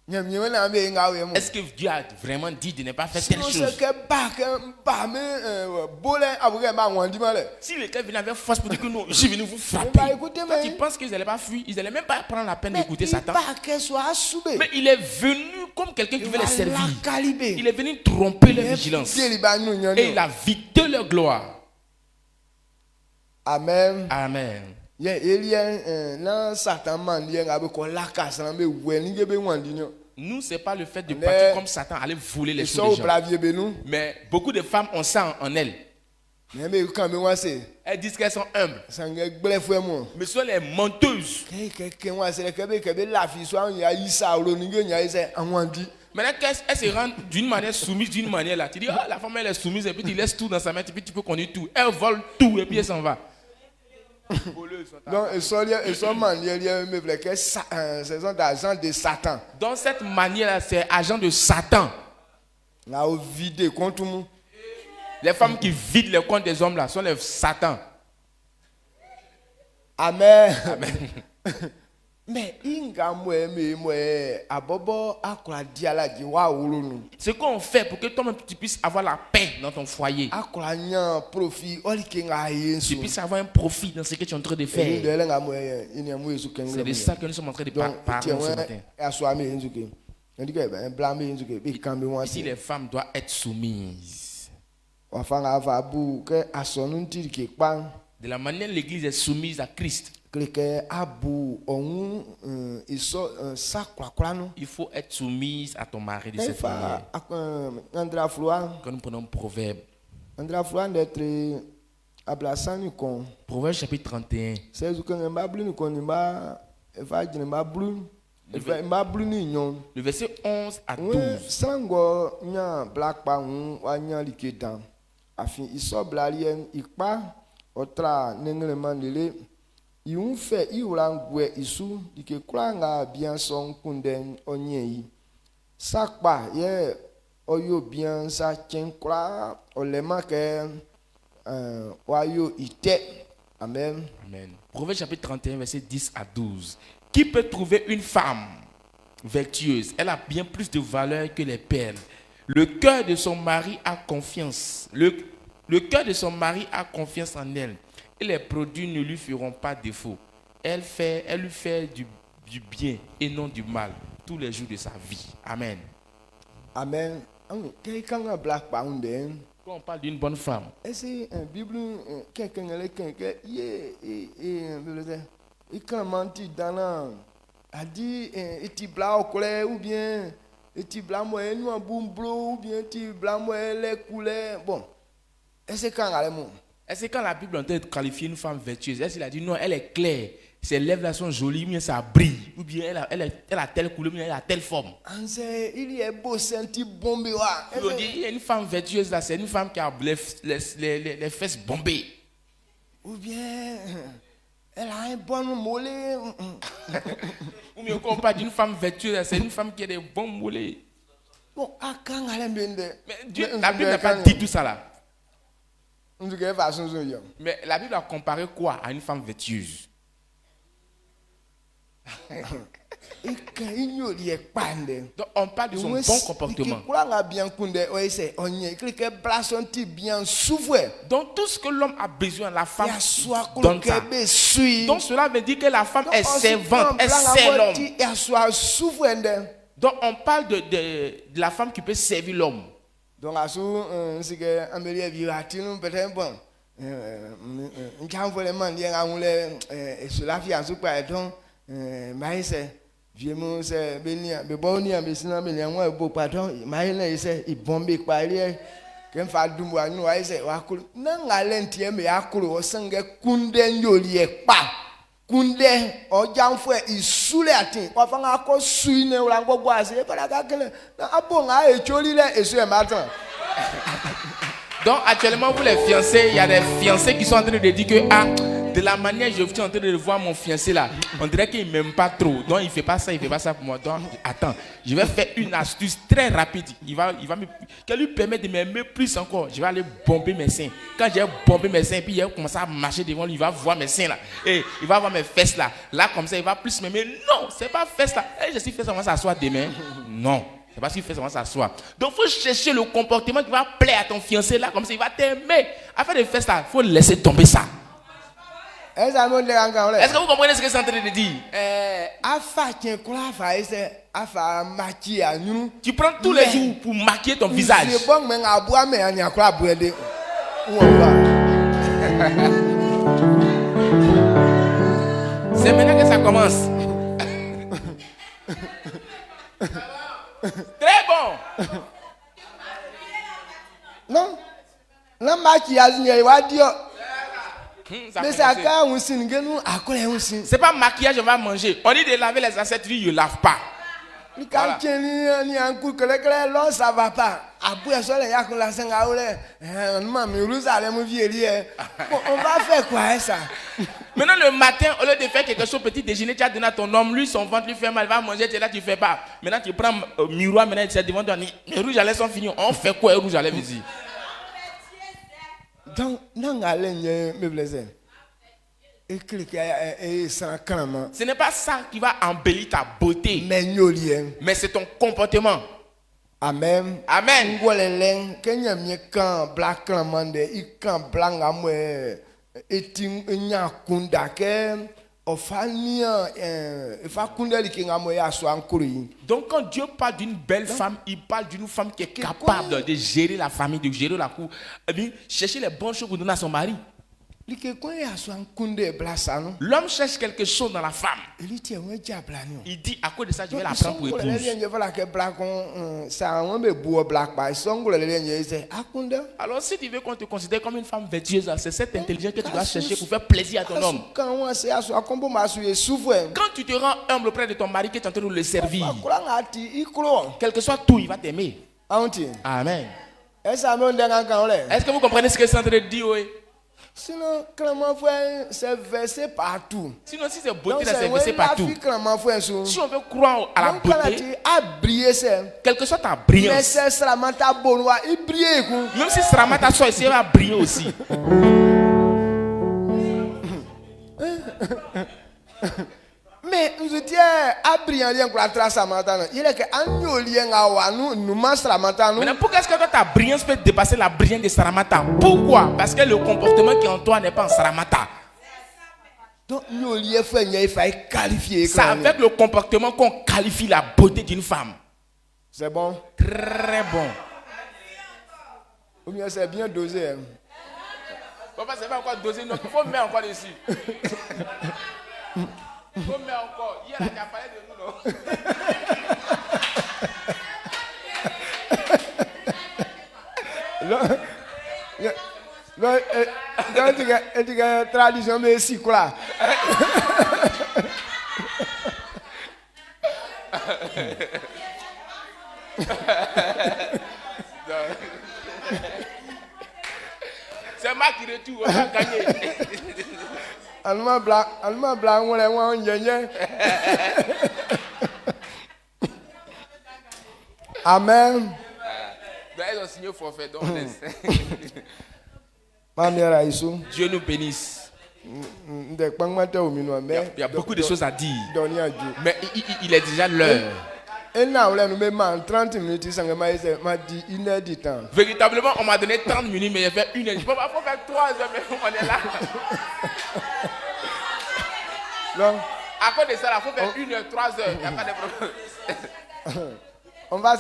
C: Est-ce que Dieu a vraiment dit de ne pas faire telle chose? Si les gars venaient avec force pour dire que non, je suis venu vous frapper, quand ils pensent qu'ils n'allaient pas fuir, ils n'allaient même pas prendre la peine d'écouter Satan. Mais il est venu comme quelqu'un qui veut les servir. Il est venu tromper leur vigilance. Et il a vidé leur gloire.
B: Amen.
C: Amen. Nous, ce n'est pas le fait de partir comme Satan, aller voler les choses des gens. Mais beaucoup de femmes ont ça en elles. Elles disent qu'elles sont humbles. Mais ce sont les menteuses. Maintenant qu'elle se rend d'une manière soumise, d'une manière là. Tu dis, la femme elle est soumise et puis tu laisses tout dans sa main et puis tu peux conduire tout. Elle vole tout et puis elle s'en va.
B: Donc, ce sont des agents de Satan.
C: Dans cette manière-là, c'est agent de Satan. Les femmes qui vident les comptes des hommes là sont les Satan.
B: Amen.
C: Amen.
B: Mais
C: ce qu'on fait pour que toi-même tu puisses avoir la paix dans ton foyer, tu puisses avoir un profit dans ce que tu es en train de faire. C'est de ça que nous sommes en train de parler ce matin. Ici, les femmes doivent être soumises. De la manière dont l'Église est soumise à Christ, il faut être soumise à ton mari de cette manière. Quand nous prenons Proverbe. Proverbe chapitre 31. Le verset 11 à 12.
B: Il fait iulangue isu dike kranga bien son kunden onye sakpa ye oyo bien sa chenkra olema ke wayo ite. Amen.
C: Amen. Proverbe chapitre 31 verset 10 à 12. Qui peut trouver une femme vertueuse? Elle a bien plus de valeur que les perles. Le cœur de son mari a confiance. Le cœur de son mari a confiance en elle. Et les produits ne lui feront pas défaut. Elle lui fait du du bien et non du mal tous les jours de sa vie. Amen.
B: Amen. Quand
C: on parle d'une bonne femme,
B: est-ce que la Bible quelqu'un a dit et blanc au colère ou bien et blanc moyen ou un boum bleu ou bien et blanc moyen les couleurs. Bon, est-ce que
C: quand la Bible entend qualifier une femme vertueuse, est-ce qu'il a dit non, elle est claire, ses lèvres là sont jolies, ou bien ça brille, ou bien elle a telle couleur, ou bien elle a telle forme.
B: Il est beau, c'est un petit bombé.
C: Il y a une femme vertueuse là, c'est une femme qui a les fesses bombées.
B: Ou bien elle a un bon mollet.
C: Ou bien quand on parle d'une femme vertueuse, c'est une femme qui a des bons mollets.
B: Bon, quand elle
C: Mais la Bible n'a pas dit tout ça là. Mais la Bible a comparé quoi à une femme vertueuse? Donc on parle de son bon comportement. Donc tout ce que l'homme a besoin, la femme donne ça. Donc cela veut dire que la femme est servante, elle sert l'homme. Donc on parle de la femme qui peut servir l'homme.
B: Donc à ce c'est que Amélie Virati nous peut-être bon quand vraiment dire à on les cela vient sous quoi donc maïs vieux mon c'est bénia be boni ambesina bénia moi beau pardon maïs c'est il bombe quoi il quand fa dumbo anu wa c'est wa kulu na ngalentie me akulu o sange kunde nyoli e pa kunde o janfo isule atin wa fa ngako suine ula ngogbo ase para ka kele na abonga e choli le esu e matan.
C: Donc actuellement pour les fiancés, il y a des fiancés qui sont en train de dire que de la manière je suis en train de voir mon fiancé là, on dirait qu'il m'aime pas trop. Donc il fait pas ça pour moi. Donc attends, je vais faire une astuce très rapide. Il va qui lui permet de m'aimer plus encore. Je vais aller bomber mes seins. Quand j'ai bombé mes seins, puis il va commencer à marcher devant lui, il va voir mes seins là. Et il va voir mes fesses là. Là comme ça, il va plus m'aimer. Non, c'est pas fesses là. Et je suis fait ça, on va s'asseoir demain. Non. C'est parce qu'il fait ça s'asseoir. Donc il faut chercher le comportement qui va plaire à ton fiancé là, comme ça il va t'aimer. Afin de faire ça, il faut laisser tomber ça. Est-ce que vous comprenez ce que c'est en train de dire? Tu prends tous les jours pour maquiller ton visage. C'est maintenant que ça commence. Très bon.
B: Non. Non, maquillage n'y a dire. Mais ça quand on signe que nous à quoi on signe.
C: C'est pas maquillage on va manger. On dit de laver les assiettes, lui il lave pas.
B: Quand ni un coup que là ça va pas. Après ça les y'a que la senga ole. Maman Jérusalem vieille. On va faire quoi ça?
C: Maintenant le matin au lieu de faire quelque chose petit déjeuner, tu as donné à ton homme, lui son ventre lui fait mal, il va manger, tu es là tu fais pas. Maintenant tu prends miroir, maintenant tu es devant toi, les rouges à lèvres sont finis. On fait quoi rouge à lèvres ici?
B: Donc non allez me blesser.
C: Ce n'est pas ça qui va embellir ta beauté, mais c'est ton comportement.
B: Amen.
C: Amen. Donc quand Dieu parle d'une belle femme, il parle d'une femme qui est capable de gérer la famille, de gérer la cour, chercher les bonnes choses pour donner à son mari. L'homme cherche quelque chose dans la femme. Il dit à cause de ça je vais la prendre pour épouse. Alors si tu veux qu'on te considère comme une femme vertueuse, c'est cette intelligence que tu dois chercher pour faire plaisir à ton homme. Quand tu te rends humble auprès de ton mari que tu es en train de le servir, quel que soit tout, il va t'aimer. Amen. Est-ce que vous comprenez ce que c'est en train de dire? Oui?
B: Sinon, c'est versé partout.
C: Sinon, si c'est beauté, c'est versé partout. Si on veut croire à la beauté, quelle que soit ta brillance, même si Sramata soit ici, elle va briller aussi.
B: Mais nous étions à briller pour la trace à Matana. Il est que nous lien à nous Sramata.
C: Mais pourquoi est-ce que ta brillance peut dépasser la brillance de Sramata? Pourquoi? Parce que le comportement qui est en toi n'est pas en Sramata.
B: Donc, il faut qualifier.
C: C'est avec le comportement qu'on qualifie la beauté d'une femme.
B: C'est bon?
C: Très bon.
B: Ou bien c'est bien dosé. Hein?
C: Papa, c'est pas encore dosé, non. Il faut mettre encore dessus. Il faut mettre encore. Hier, il a parlé de nous, non?
B: Non, tu as tradition, mais si quoi?
C: C'est moi qui retourne, on va gagner.
B: Allemand blanc, on est Amen.
C: Ils ont signé au forfait, donc
B: Dieu
C: nous bénisse.
B: Il y
C: a beaucoup de choses à dire. Mais il est déjà l'heure.
B: Et là, nous 30 minutes, m'a dit 1 heure du temps.
C: Véritablement, on m'a donné 30 minutes, mais il y avait 1 heure. Je peux pas faire 3 heures, mais on est là.
B: Non.
C: À cause de ça, il faut faire 1 heure, 3 heures. Il n'y a pas de problème.
B: On va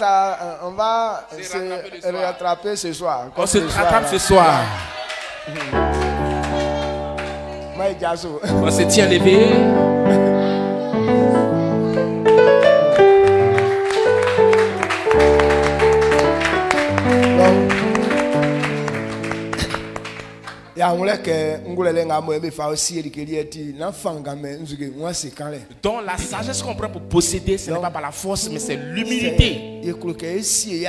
B: se rattraper ce soir.
C: On se rattrape ce soir. On se tient levé. Donc la sagesse qu'on prend pour posséder, ce n'est pas par la force, mais c'est l'humilité. Si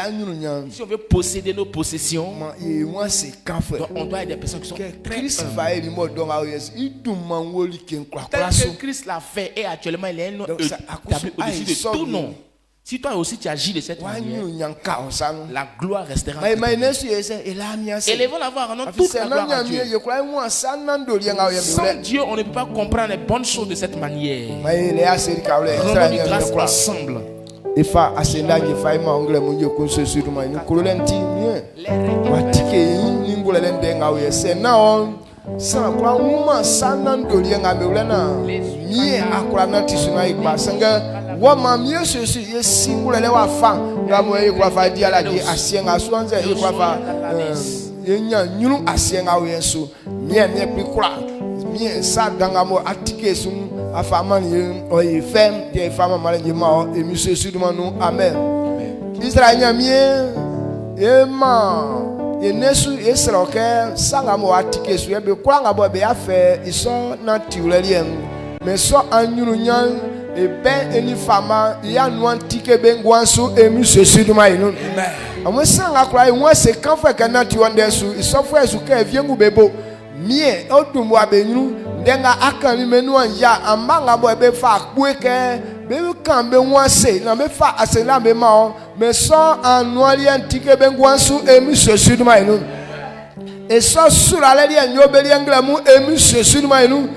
C: on veut posséder nos possessions, donc on doit être des personnes qui sont très tel que Christ l'a fait et actuellement il est un nom établi au-dessus de tout nom. Si toi aussi tu agis de cette manière, la gloire restera. Élevons la voix, rendons toute la gloire à Dieu. Sans Dieu, on ne peut pas comprendre les bonnes choses de cette manière. Rendons-lui grâce ensemble.
B: Wama mieux ceci est singulier wa fa ngamo e kwa fa dia la di asienga sonze e kwa fa yenya nyunu asienga wo yeso mie pikura mie sa dangamo atike sum afama ni oyi fem de fama male njima e mi ceci duma no amen. Israël nya mie e ma e nesu Israël ke sangamo atike su e be kura ngabo be afe iso na tiuleliem me so anyunu nyan et ben eni fama ya nuantike bengwansu emi sesu duma inu amen sanga kra e se kan fa kana ti wonde su isofo esu ka eviengu bebo mie odumwa benyu denga akan mi menu anja amanga bo ebe fa akpueke be kan be wanse na me fa asela me ma me so anuali antike bengwansu emi sesu duma inu e so sura le dia nyobeli anglamu emi sesu duma inu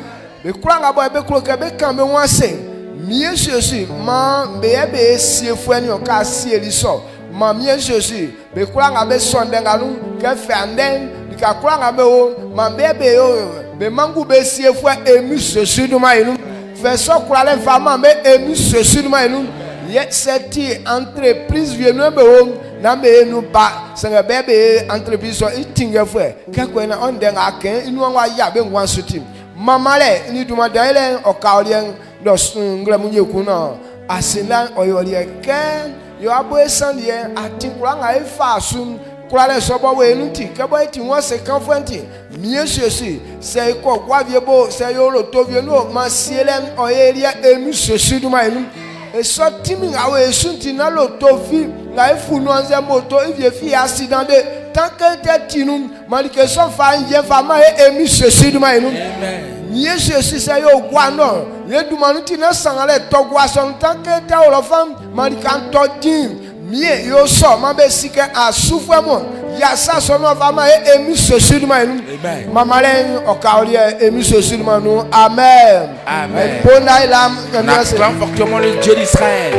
B: be kuranga bo ebe kroke be kan be wanse mie Jésus ma be sie fuani o ka sie liso ma mie Jésus be kura nga be sondenga nu ke fanden dika kura nga be o ma be o be mangu be sie fua emi Jésus duma inu fe so kura le fama be emi Jésus duma inu ye seti entreprise vienu be o na be nu ba senga be entreprise so itinga fue ke ko na ondenga ken inu wa ya be ngwan sutim mama le ni duma daile o ka orien dos nglamunye kuna asila oyolie ken yo aboesan ye atinkura nga efa asum kura le sobo we nti kebo eti won se kan fenti mie Jésus se ko gwaviebo se yo lo tovie no ma sielen oyeria emu Jésus duma enu e so timi nga we sunti na lo tofi nga efu no anze moto evie fi accident de tant que te tinum malike so fa nje fa ma emu Jésus duma enu amen. Jésus say yo gwano ye dumanuti na sangale togwa son tanke ta o fam marikan todin mie yo so ma be sike asufwe mo ya sa so no fama emi Jésus duma enu mama le o ka ori emi Jésus duma nu amen amen. Bon ailam
C: grand fortement le Dieu d'Israël.